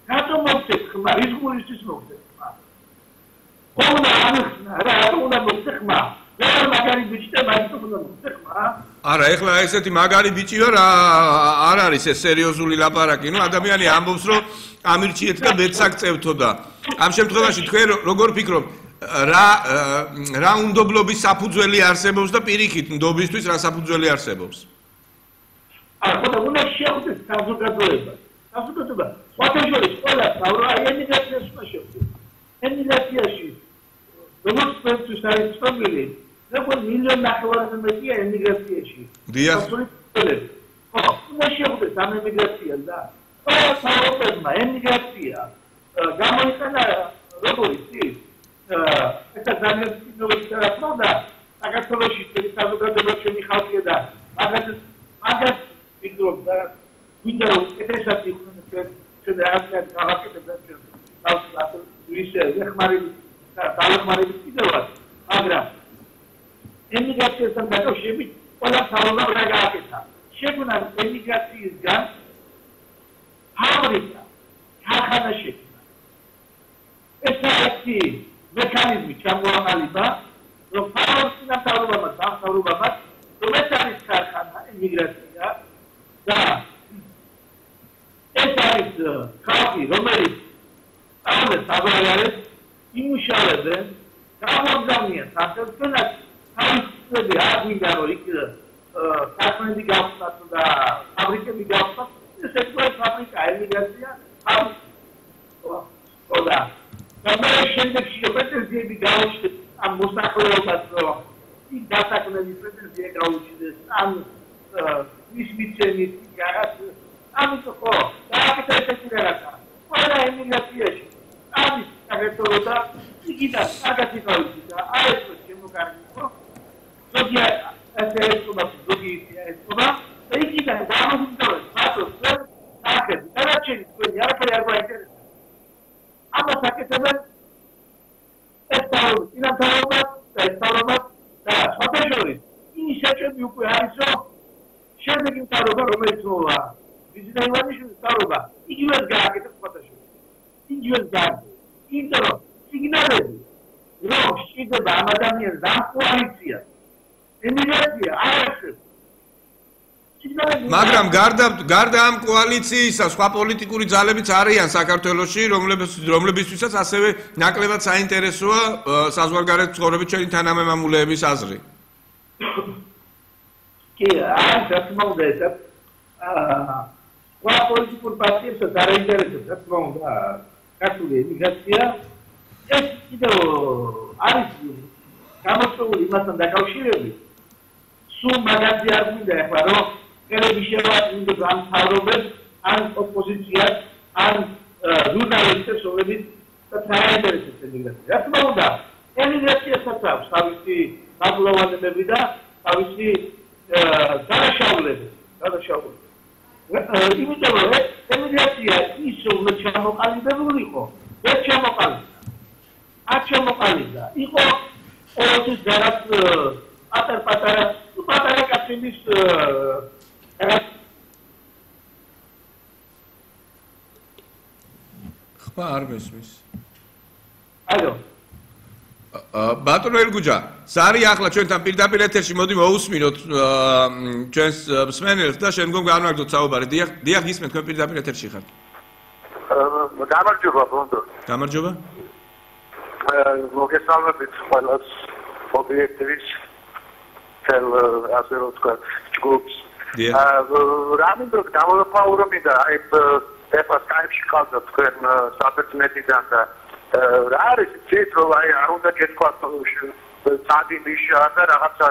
რატომ მომწეთ ხმა ის გულისთვის მომწეთ ხმა ხონა ამხნა რა უნდა მომწეთ ხმა მაგარი ბიჭი და მაგიტო უნდა მომწეთ ხმა არა ეხლა ესეთი მაგარი ბიჭი ვარ არ არის ეს სერიოზული ლაპარაკი ნუ ადამიანი ამბობს რომ ამირჩიეთ და მეცაკწევთო და ამ შემთხვევაში თქვენ როგორ ფიქრობთ რა უნდობლობის საფუძველი არსებობს და პირიქით ნდობისთვის რა საფუძველი არსებობს ახლა უნდა შეხვდეს საზოგადოება ფათაშორის ყველა თავრა ემიგრაციაში შეხვდეს ემიგრაციაში როგორც პროცესს არის ცნობილი როგორ მილიონ ნახევარზე მეტია ემიგრაციაში დიახ უნდა შეხვდეს ამ ემიგრაციას და ყველა საერთოდ ემიგრაცია გამოიყენა როგორც ის ეს ძალიან ცნობილი რაცმოდა საქართველოში საზოგადოება ჩემი ხალხია და მაგას ვიგრობ და ვიდეო ესეც იქნება ჩვენ რაღაცა გავაკეთებთ ჩვენ თავად ისე ეხმარები და დაეხმარები კიდევაც მაგრამ ემიგრაციასთან დაკავშირებით ყველა თავობა რა გააკეთა შეგვნა ემიგრაციისგან ამერიკა ქარხანა შექმნა. ეს ერთი მექანიზმი ჩამოაყალიბა, რომ ფაროსინა თავრობამა, რომ ეს არის ქარხანა, ემიგრაცია და ეს არის ხალხი, რომელიც ამას აღარებს, იმუშავებენ, გამოგზავნიან საქართველოს თავისუფლები არ მინდა რომ იქ საქმეები გავხსნათ და ფაბრიკები გავხსნათ, ეს ერთგვარი ფაბრიკა ემიგრაცია და მე შემდეგში პრეტენზიები გავუჩნდეთ ამ მოსახლეობას რომ იქ დასაქმების პრეტენზია გავუჩნდეს ამ ის მიცემით რაღაც ამიტომ ხო დააკეთა ესეთი რაღაცა ყველა ემიგრაციაში არის საქართველო და იქიდან აგათი გავიცი და არის შემოგარგო ზოგია ეს ერთობა და იქიდან გამომდინარე ფაქტობს აქეთ არაჩენი თქვენი არაფერი არ გაინტერესებს ამას აკეთებენ ესწავლობთ და სხვადასხვა ის შეჭები უკვე არის რომ შემდეგი მთავრობა რომელიც მოვა ვიზინა ივანიშვილის მთავრობა იგივეს გააკეთებს სხვადასხვა იგივეს გააკეთებს იმიტომ რომ სიგნალები რომ შეიძლება ამ ადამიანს ამ კოალიციას ემიგრაცია არ არსებობს მაგრამ გარდა ამ კოალიციისა სხვა პოლიტიკური ძალებიც არიან საქართველოში, რომლებისთვისაც ასევე ნაკლებად საინტერესოა საზღვარგარეთ ცხოვრებით ჩვენი თანამემამულეების აზრი. კი, არის რა თქმა უნდა ეს სხვა პოლიტიკურ პარტიებსაც არ აინტერესებს რა თქმა უნდა ქართული ემიგრაცია ეს კიდევ არის გამოწვეული იმასთან დაკავშირებით სულ მაგაზი არ მინდა ახლა რომ ელები შევაწმინდოთ ამ თავრობებს, ან ოპოზიციას, ან ჟურნალისტებს, რომლებიც საინტერესებს ემიგრაცია. რა თქმა უნდა, ემიგრაციასაც აქვს თავისი დაბლოვანებები და თავისი დანაშაულები. იმიტომ რომ ემიგრაცია ის რომ ჩამოყალიბებულიყო, ვერ ჩამოყალიბდა. არ ჩამოყალიბდა. იყო ყოველთვის რაღაც პატარა კაცების ხმა არ მესმის. ალო. ბატონო ელგუჯა, ზარი ახლა ჩვენთან პირდაპირ ეთერში მოდი მოусმინოთ ჩვენს მსმენელს და შემდგომ განვაგრძოთ საუბარი. დიახ, გისმენთ, თქვენ პირდაპირ ეთერში ხართ. გამარჯობა, ბონდო. გამარჯობა. მოგესალმებით ყველას ობიექტივის ასე რომ ვთქვათ, ჯგუფს. რა მინდა გამოვაყურო მინდა ეს სკაიპში ყავდა თქვენ საბერძნეთიდან და რა არის ცით რომ აი არ უნდა გეთქვათ სადინიშა და რაღაცა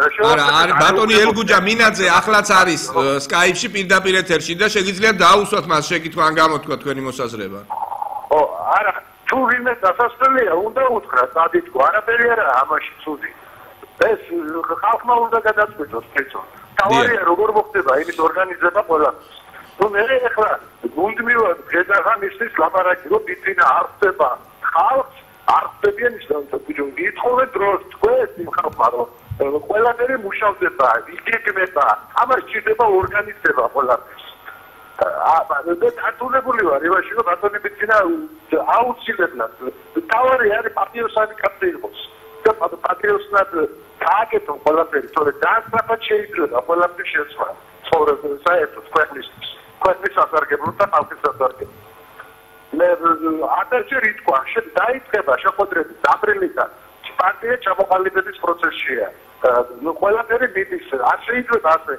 არა ბატონი ელგუჯა მინაძე ახლაც არის სკაიპში პირდაპირ ეთერში და შეგიძლიათ დაუსვათ მას შეკითხვა ან გამოთქვა თქვენი მოსაზრება. არა თუ ვინმე დასასწრელია უნდა უთხრა სადითქო არაფერი არა ამაში ცუდი. ეს ხალხმა უნდა გადაწყვიტოს თვითო. თავარია როგორ მოხდება იმის ორგანიზება ყველასთვის. ნუ მე ახლა გუნდმივად გეძახა მისთვის ლაპარაკი რომ ბიძინა არ ხდება ხალხს არ ხდებიან ის ბიჭო გითხოვე დროს თქვენ იმ ხალხმა რომ ყველაფერი მუშავდება იგეგმება ამას ჭირდება ორგანიზება ყველაფერს. დათულებული ვარ იმაში რომ ბატონი ბიძინა აუცილებლად თავარი არის პატიოსანი კაცი იყოს. და პატრიოტად გააკეთო ყველაფერი, თორე დაასწრაფა შეიძლება ყველაფერი შეცვლა. ცხოვრება საერთოდ ქვეყნის სასარგებლოდ და ხალხის სასარგებლოდ. მე ათჯერ ითქვა, დაიწყება შეხვედრები აპრილიდან. პარტია ჩამოყალიბების პროცესშია. ნუ ყველაფერი მიდის, არ შეიძლება ასე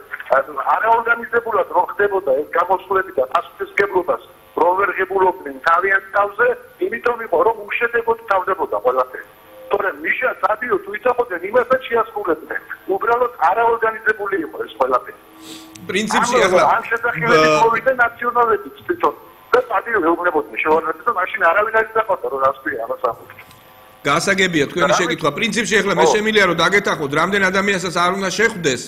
არაორგანიზებულად რომ ხდებოდა ეს გამოსვლები და პასუხისმგებლობას რომ ვერ ღებულობდნენ თავიანთ თავზე, იმიტომ იყო რომ უშედეგოდ თავდებოდა ყველაფერი. თორე მიშა სადიო თუ იცოდნენ იმასაც შეასრულებდნენ. უბრალოდ არაორგანიზებული იყო ეს ყველაფერი. პრინციპში ახლა ამ შესაძლებლობით მოვიდა ნაციონალებიც თვითონ და სადიო ეუბნებოდნენ შეუძლებელს და მაშინ არავინ არ იცოდა რომ რას ქვია ამას ამბობთ. გასაგებია თქვენი შეკითხვა. პრინციპში ახლა მე შემიძლია რომ დაგეთახოთ, რამდენ ადამიანსაც არ უნდა შეხვდეს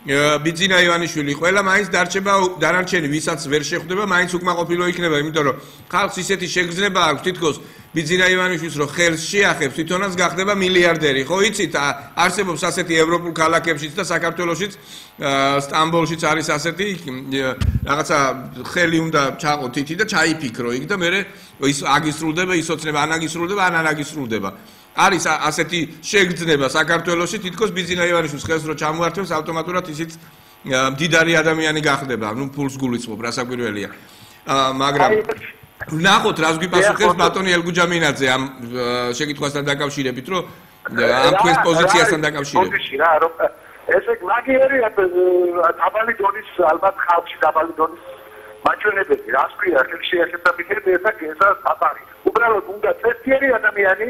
ბიძინა ივანიშვილი, ყველა მაინც დარჩება დანარჩენი, ვისაც ვერ შეხვდება, მაინც უკმაყოფილო იქნება, იმიტომ რომ ხალხს ისეთი შეგრძნება აქვს თითქოს ბიძინა ივანიშვილს რომ ხელს შეახებს, თვითონაც გახდება მილიარდერი. ხო იცით, არსებობს ასეთი ევროპულ ქალაქებშიც და საქართველოშიც, სტამბოლშიც არის ასეთი რაღაცა ხელი უნდა ჩაყო თითი და ჩაიფიქრო იქ და მე ის აგისრულდება, ისოცნება, ან აგისრულდება, ან აგისრულდება. არის ასეთი შეგრძნება საქართველოში, თითქოს ბიძინა ივანიშვილს ხელს რო ჩამოართვებს, ავტომატურად ისიც მდიდარი ადამიანი გახდება, ნუ ფულს გულისხმობ, რასაკვირველია. მაგრამ ნახოთ, რას გვიპასუხებს ბატონი ელგუჯამინაძე ამ შეკითხვასთან დაკავშირებით, რომ ამ თქვენს პოზიციასთან დაკავშირებით. ესე მაგერია დაბალი დონის ალბათ ხალხში დაბალი დონის მაჩვენებელი, რას ქვია, ხელშეახება მიხედა ესა საპარი. უბრალოდ უნდა წესიერი ადამიანი,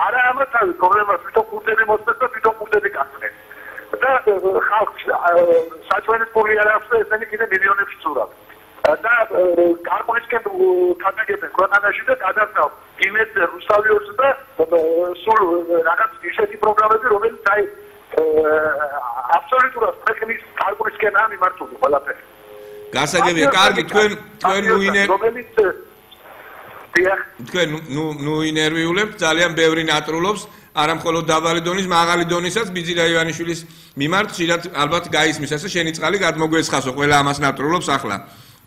არა ამათავი პრობლემას თვითონ კურდები მოსწეს და თვითონ კურდები გასწრეს. და ხალხს საჩვენებელი არ აქვს და ესენი კიდე მილიონებში ცურავ. და გარკვეულწილად გადაგებენ ქვეყანაში და გადასწავ იმედ რუსთავიორს და სულ რაღაც ისეთი პროგრამები, რომელიც აი აბსოლუტურად ტექნიკის გარკვეულწილად ამიმართული ყველაფერი. გასაგებია, კარგი, თქვენ თქვენ ნუ ინერვიულებთ, ძალიან ბევრი ნატრულობს, არა მხოლოდ დაბალი დონის, მაღალი დონისაც ბიძინა ივანიშვილის მიმართ ხშირად ალბათ გაისმის, ასე შენი წყალი გადმოგვეცხასო, ყველა ამას ნატრულობს ახლა.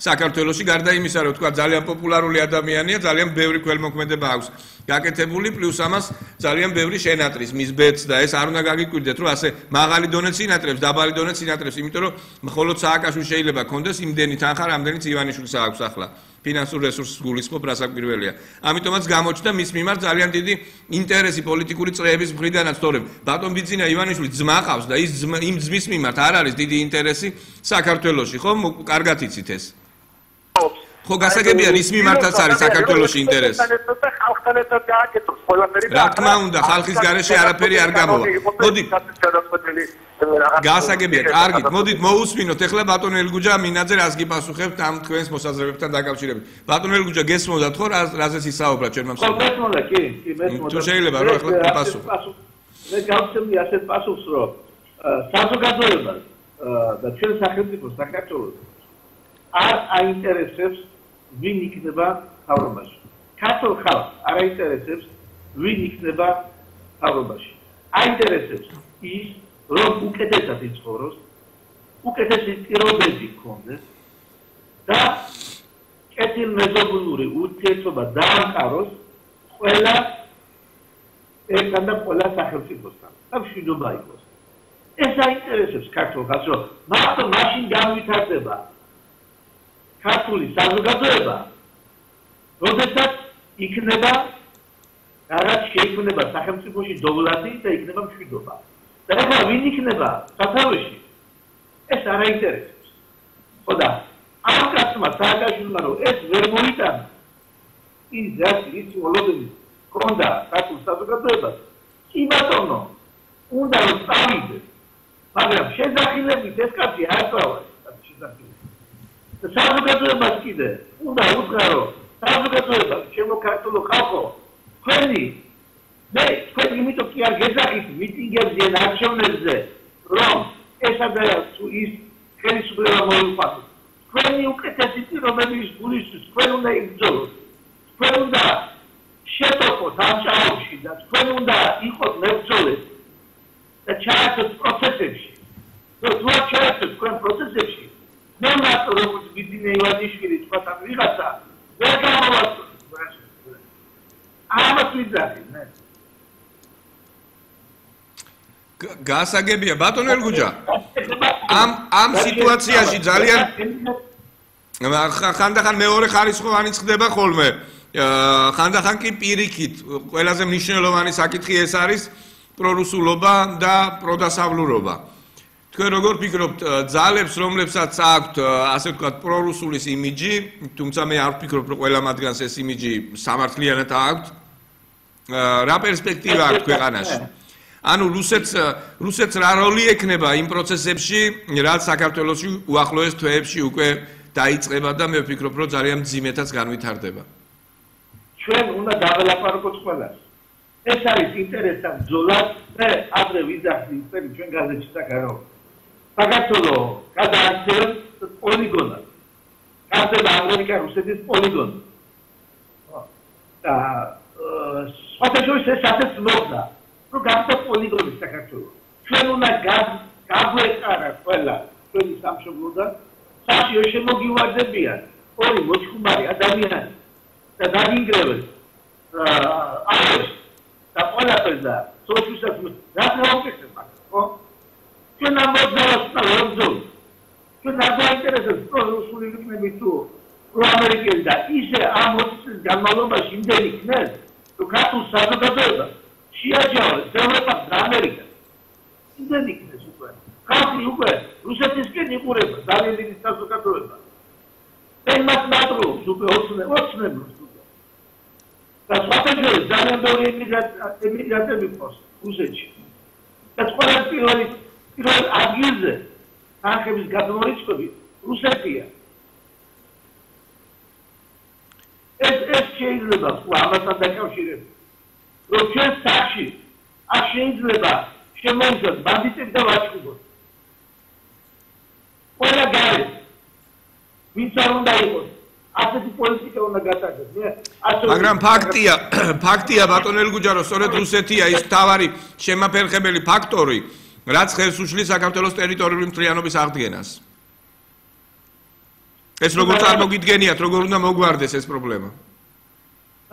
საქართველოში გარდა იმისა, რომ თქვა ძალიან პოპულარული ადამიანია, ძალიან ბევრი ქველმოქმედება აქვს გაკეთებული, პლუს ამას ძალიან ბევრი შენატრის, მის ბედს და ეს არ უნდა გაგიკვირდეთ, რომ ასე მაღალი დონეც ინატრებს, დაბალი დონეც ინატრებს, იმიტომ რომ მხოლოდ სააკაშვილს შეიძლება კონდეს იმდენი თანხა, რამდენიც ივანიშვილს აქვს ახლა. ფინანსურ რესურსს გულისხმობ, რასაკვირველია. ამიტომაც გამოჩნდა მის მიმართ ძალიან დიდი ინტერესი პოლიტიკური წრეების მხრიდანაც, თორემ ბატონ ბიძინა ივანიშვილი ძმა ყავს და ის იმ ძმის მიმართ არ არის დიდი ინტერესი საქართველოში, ხო? კარგად იცით ეს. ხო, გასაგებია, რის მიმართაც არის საქართველოში ინტერესი. რა თქმა უნდა, ხალხის გარეშე არაფერი არ გამოვა. მოდით გასაგებია, კარგით, მოდით მოусმინოთ ახლა ბატონ ელგუჯამინაძე რას გიპასუხებთ ამ თქვენს მოსაზრებებთან დაკავშირებით. ბატონ ელგუჯა, გესმოდათ ხო რაზეც ისაუბრა ჩვენმა მსმენელმა? გესმოდა, კი, მესმოდა. თუ შეიძლება რა ახლა გიპასუხო. მე გავცემდი ასეთ პასუხს, რომ საზოგადოებას და ჩვენ სახელმწიფოს საქართველოს არ აინტერესებს ვინ იქნება მთავრობაში. ქართულ ხალხს არ აინტერესებს ვინ იქნება მთავრობაში. აინტერესებს ის, რომ უკეთესად იცხოვროს, უკეთესი პირობები ჰქონდეს და კეთილმეზობლური ურთიერთობა დაამყაროს ყველა ერთად და ყველა სახელმწიფოსთან და მშვიდობა იყოს. ეს აინტერესებს ქართულ ხალხს, რომ მარტო მაშინ განვითარდება ქართული საზოგადოება, როდესაც იქნება რაღაც შეიქმნება სახელმწიფოში დოვლადი და იქნება მშვიდობა. და ახლა ვინ იქნება სათავეში? ეს არ აინტერესებს. ხო და ამ კაცმა სააკაშვილმა რომ ეს ვერ მოიტანა, ის ისი ოლოდები ჰქონდა ქართულ საზოგადოებას, კი ბატონო, უნდა რომ წავიდეს, მაგრამ შეზახილებით ეს კაცი არ წავა. საზოგადოებას კიდე უნდა უთხრა, საზოგადოება, ჩემო ქართულო ხალხო, თქვენი თქვენ იმიტომ კი არ გეძახით მიტინგებზე, ნარჩევნებზე, რომ ესა და თუ ის ხელისუფლება მოიყვანოს. თქვენი უკეთესი პირობების გულისთვის თქვენ უნდა იბრძოლოთ. თქვენ უნდა შეტყოთ ამ ჭაობში და თქვენ უნდა იყოთ მებრძოლები და ჩაერთოთ პროცესებში. თუ არ ჩაერთოთ თქვენ პროცესებში, მე მარტო როგორც ბიძინა ივანიშვილი თქვათ ამ ვიღაცა ვერ გამოვასწროთ. ამას ვიძახით, მე. გასაგებია, ბატონ ელგუჯა. ამ სიტუაციაში ძალიან ხანდახან მეორე ხარისხოვანი ხდება ხოლმე. ხანდახან კი პირიქით, ყველაზე მნიშვნელოვანი საკითხი ეს არის პრორუსულობა და პროდასავლურობა. თქვენ როგორ ფიქრობთ, ძალებს რომლებსაც აქვთ, ასე ვთქვათ, პრორუსულის იმიჯი, თუმცა მე არ ვფიქრობ, რომ ყველა მათგანს ეს იმიჯი სამართლიანად აქვთ. რა პერსპექტივა აქვს ქვეყანაში? ანუ რუსეთს რა როლი ექნება იმ პროცესებში, რაც საქართველოში უახლოეს თვეებში უკვე დაიწყება და მე ვფიქრობ, რომ ძალიან მძიმეთაც განვითარდება. ჩვენ უნდა დაველაპარაკოთ ყველას. ეს არის ინტერესთა ბრძოლა და ადრე ვიძახდი ჩვენ გაზეთში და გარავა. საქართველოს გადააქცევს პოლიგონად. გახდება ამერიკა-რუსეთის პოლიგონი. და სხვათაშორის ეს ასეც მოხდა, რომ გახდა პოლიგონი საქართველოს. ჩვენ უნდა გაგვეყარა ყველა ჩვენი სამშობლოდან, საშიო შემოგივარდებიან ორი მოჩხუმარი ადამიანი და დაგინგრევენ არის და ყველაფერს და სოციალიზმს რა მოუკეთებ ხო? ჩვენ ამბობთ რომ ჩვენ არ დაინტერესებს რუსული ლიგები თუ ამერიკელი და ისე ამ 20 წლის განმავლობაში იმდენი იქნეს, რომ ქართულ საზოგადოებას შეაჯამეს ევროპა და ამერიკა. იმდენი იქნეს უკვე. ხალხი უკვე რუსეთისკენ იყურება ძალიან დიდი საზოგადოება. ემას ნატრობს უკვე ოცნებობს უკვე. და სხვადასხვა ძალიან ბევრი ემიგრანტები ყავს რუსეთში. და ყველა პირველ ადგილზე თანხების გადმორიცხვები რუსეთია. ეს შეიძლება ამასთან დაკავშირებით, რომ ჩვენ სახში არ შეიძლება შემოუშვათ ბანდიტებს და ვაჭრობას. ყველა გარე ვინც არ უნდა იყოს, ასეთი პოლიტიკა უნდა გატარდეს. მაგრამ ფაქტია ბატონ ელგუჯარო, სწორედ რუსეთია ის მთავარი შემაფერხებელი ფაქტორი, რაც ხელს უშლის საქართველოს ტერიტორიული მთლიანობის აღდგენას. ეს როგორ წარმოგიდგენიათ, როგორ უნდა მოგვარდეს ეს პრობლემა?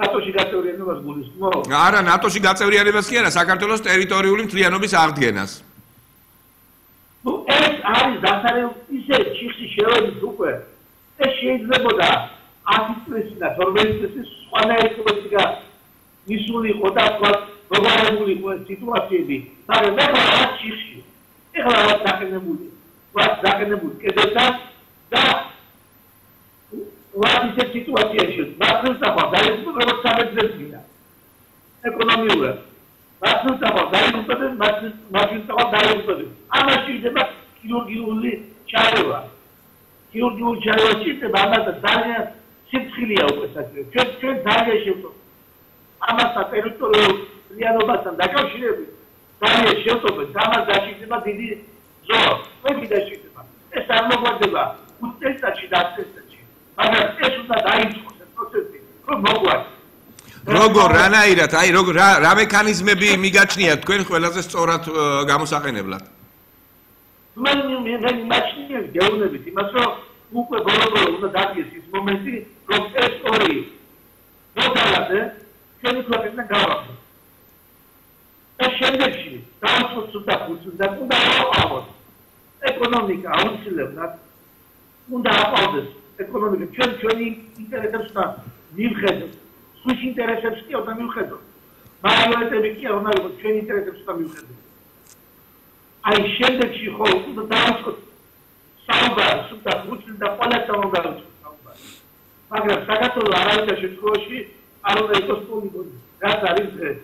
ნატოში გაწევრიანებას გულისხმობ? არა, ნატოში გაწევრიანებას კი არა, საქართველოს ტერიტორიული მთლიანობის აღდგენას. ნუ ეს არის დასარევ ისე ჩიხში შევედის უკვე. ეს შეიძლებოდა 10 წლისა და 12 წლის სხვანაირი პოლიტიკა მისული იყო და პროგრამული იყო სიტუაციები. მაგრამ ეხლა რაც ჩიხში, ეხლა რაც დაყენებული კედელთან და what is the situation? What is the situation? Economic. What is the situation? Amashi de Kyurgiuli Chaiwa. Kyurgiuli Chaiwa chite bana da Dalia Sithilia upasakre. Chen Dalia shito. Amasa territorio Lianobasan Dakashire. Dalia shito, Dama Dashima Didi Zor. Maybe the shitma. Esa no vadeba. Utesta chidastesta. მაგრამ ეს უნდა დაიწყოს ეს პროცესი, რომ მოგვარს. როგორ რანაირად, აი როგორ რა მექანიზმები მიგაჩნიათ თქვენ ყველაზე სწორად გამოსაყენებლად? მე მაჩნიერ გეუბნებით იმას, რომ უკვე ბოლო-ბოლო უნდა დადგეს ის მომენტი, რომ ეს ორი მოდალადე ჩვენი ქვეყნიდან გავახსნათ. და შემდეგში დაუწყოთ და ფუნქციონდა უნდა აყავოს. ეკონომიკა აუცილებლად უნდა აყავდეს. ეკონომიკა ჩვენი ინტერესებს და მივხედოთ. სხვის ინტერესებს კი უნდა მივხედოთ. მაიორიტეტები კი უნდა იყოს ჩვენი ინტერესებს და მივხედოთ. აი შემდეგში ხო უნდა დაიწყოს საუბარი და ხუთი და ყველასთან უნდა დაიწყოს საუბარი. მაგრამ საქართველოს არავითარ შემთხვევაში არ უნდა იყოს პოლიგონი. რაც არის დღეს.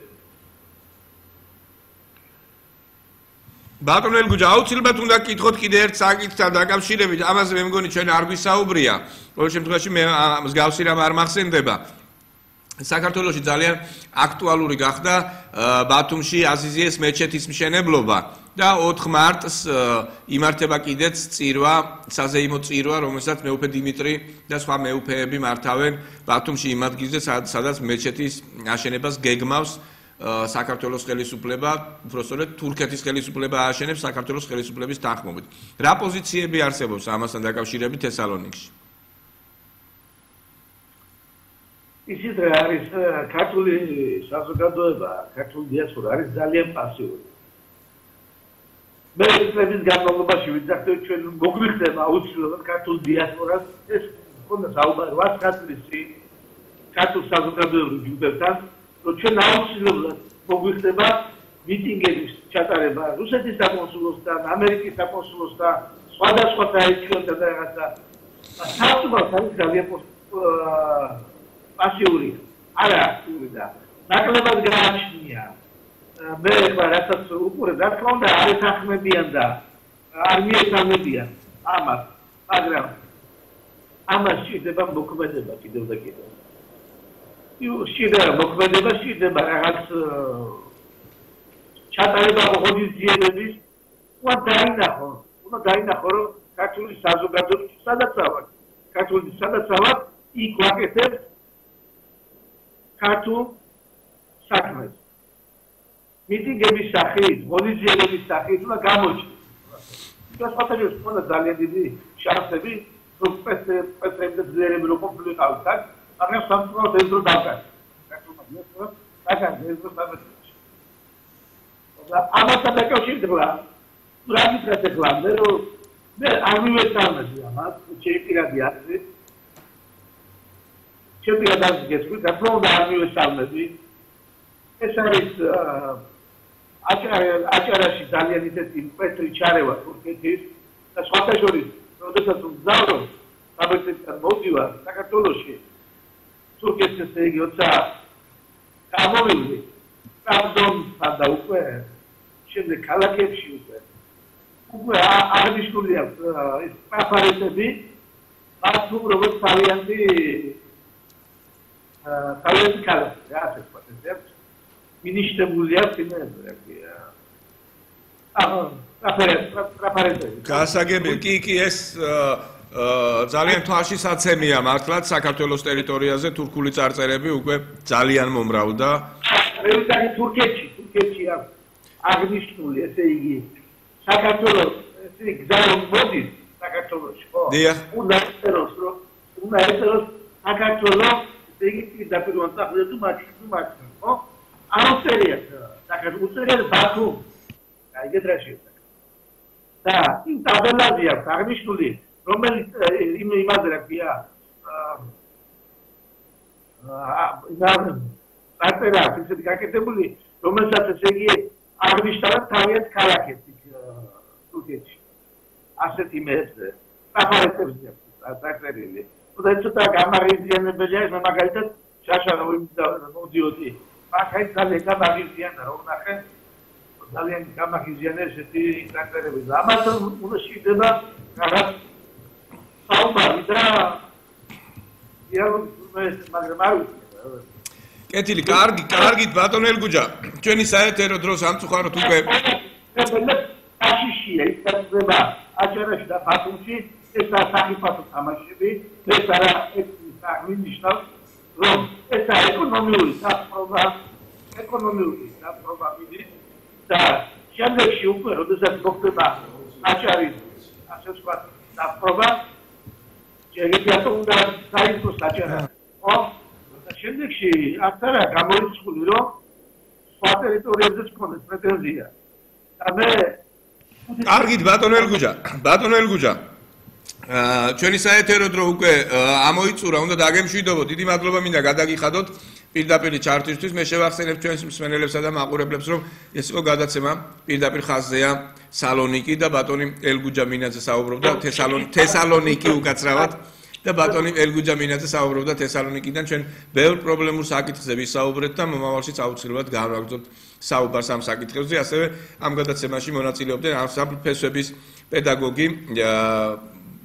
ბატონ ელგუჯა, აუცილებლად უნდა გკითხოთ კიდე ერთ საკითხთან დაკავშირებით, ამაზე მე მგონი ჩვენ არ გვისაუბრია. ყოველ შემთხვევაში მე მსგავსი რამ არ მახსენდება. საქართველოში ძალიან აქტუალური გახდა ბათუმში აზიზიეს მეჩეთის მშენებლობა და 4 მარტს იმართება კიდეც წირვა, საზეიმო წირვა, რომელსაც მეუფე დიმიტრი და სხვა მეუფეები მართავენ ბათუმში იმ ადგილზე, სადაც მეჩეთის აშენებას გეგმავს საქართველოს ხელისუფლება, უბრალოდ თურქეთის ხელისუფლება ააშენებს საქართველოს ხელისუფლების თანხმობით. რა პოზიციები არსებობს ამასთან დაკავშირებით თესალონიკში? ისიც არის ქართული საზოგადოება, ქართული დიასპორა არის ძალიან პასიური. მე წლების განმავლობაში ვიძახდები ჩვენ მოგვიხდება აუცილებლად ქართულ დიასპორას ეს ხონდა საუბარი 8 წლისი ქართულ საზოგადოებრივ ჯგუფებთან რომ ჩვენ აუცილებლად მოგვიხდება მიტინგების ჩატარება რუსეთის საკონსულოსთან, ამერიკის საკონსულოსთან, სხვადასხვა საერთაშორისო და რაღაცა საუბარს არის ძალიან პასიური, არა აქტიური და ნაკლებად გააჩნია. მე ახლა რასაც უყურებ, რა თქმა უნდა, არ ეთანხმებიან და არ მიეთანხმებიან ამას, მაგრამ ამას შეიძლება მოქმედება კიდევ და კიდევ. შეიძლება მოქმედება, შეიძლება რაღაც ჩატარება ღონისძიებების, უარ დაინახო, უნდა დაინახო რომ ქართული საზოგადოება სადაც ავარ იქ ვაკეთებს ქართულ საქმეს მიტინგების სახით ღონისძიებების სახით უნდა გამოჩნდეს და სხვათა შორის ძალიან დიდი შანსები რომ პრეზიდენტი ძლიერები რო ყოფილიყავით მაგრამ სამწუხაროდ ეს დრო დავკარგეთ ქართულმა დიასპორამ დაკარგა ეს დრო სამწუხაროდ და ამასთან დაკავშირდება რა გითხრათ ახლა მე არ მივესალმები ამას შეიპირადი ასე შეპირადად გესმით და რომ არ მივესალმები ეს არის აჭარაში ძალიან ისეთი მკვეთრი ჩარევა თურქეთის და სხვათა შორის როდესაც ვგზავრო საბეჭდიდან მოვდივარ საქართველოში თურქეთის ესე იგი 20 გამოვიდი ტრაბზონსა და უკვე შემდეგ ქალაქებში უკვე აღნიშნული აქვს ეს პრეპარატები მათ უბრალოდ თავიანთი ქალაქი რა ასე ვთქვათ მინიშნებული აქვს პრეპარატები გასაგები კი ეს ძალიან თვალშისაცემია მართლაც საქართველოს ტერიტორიაზე თურქული წარწერები უკვე ძალიან მომრავლდა მე ვიტყვი თურქეთში აქვს აღნიშნული ესე იგი საქართველოს ესე გზავნ მოდის საქართველოში ხო უნდა ეწეროს საქართველოს ესე იგი დაპირონ საფრთხე თუ მაჩი ხო არ წერია საქართველოს წერია ბაქო აი გეტრაში და იმ ტაბელაზე აქვს აღნიშნული რომელიც იმაზე რა ქვია წარწერა ისეთი გაკეთებული რომელსაც ესე იგი აღნიშნავენ თავიანთ ქალაქებში თურქეთში ასეთი მეებზე პრეპარატებზე წარწერილი და ცოტა გამაღიზიანებელია ეს მაგალითად შაშანოვი მოდიოდი მაგაი ძალიან გამაღიზიანა რომ ნახე ძალიან გამაღიზიანა ესეთი წარწერები და ამასთან უნდა შეიძლება რაღაც საუბარი და მაგრამ არ ვიცი კეთილი, კარგით ბატონო ელგუჯა. ჩვენი საეთერო დრო სამწუხაროდ უკვე აშიშია ის წება აჭარაში და ბათუმში ეს საფასო თამაშები, ეს არა ეს აღნიშნავს რომ ეს ეკონომიური საფრთხე მიდის და შემდეგში უკვე როდესაც მოხდება აჭარის ასე ვთქვათ საფრთხე შეიძლება უნდა საერთოდ აჭარა ხო შემდეგში აქ არა გამოიცხული რომ სხვა ტერიტორიებზე გქონდეს პრეტენზია და მე კარგით ბატონო ელგუჯა ჩვენი საეთერო დრო უკვე ამოიწურა უნდა დაგემშვიდობო დიდი მადლობა მინდა გადაგიხადოთ პირდაპირ ჩარტისთვის მე შევახსენებ ჩვენს მსმენელებსა და მაყურებლებს რომ ეს იყო გადაცემა პირდაპირ ხაზზეა სალონიკი და ბატონი ელგუჯა მინაძე საუბრობდა თესალონიკი უკაცრავად და ბატონი ელგუჯა მინაძე საუბრობდა თესალონიკიდან ჩვენ ბევრ პრობლემურ საკითხებზე ვისაუბრეთ და მომავალშიც აუცილებლად განვაგრძობთ საუბარს ამ საკითხებზე ასევე ამ გადაცემაში მონაწილეობდნენ ანსამბლ ფესვების პედაგოგი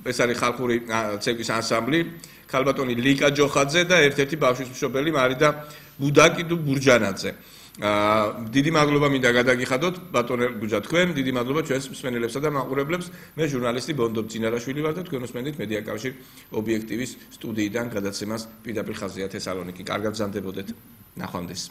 ეს არის ხალხური ცეკვის ანსამბლი ქალბატონი ლიკა ჯოხაძე და ერთ-ერთი ბავშვის მშობელი მარიდა ბუდაკიდუ ბურჯანაძე დიდი მადლობა მინდა გადაგიხადოთ ბატონო ელგუჯა თქვენ დიდი მადლობა ჩვენს მსმენელებსა და მაყურებლებს მე ჟურნალისტი ბონდო წინარაშვილი ვარ და თქვენ უსმენთ მედია კავშირ ობიექტივის სტუდიიდან გადაცემას პირდაპირ ხაზზეა თესალონიკი კარგად გზანდებოდეთ ნახვამდის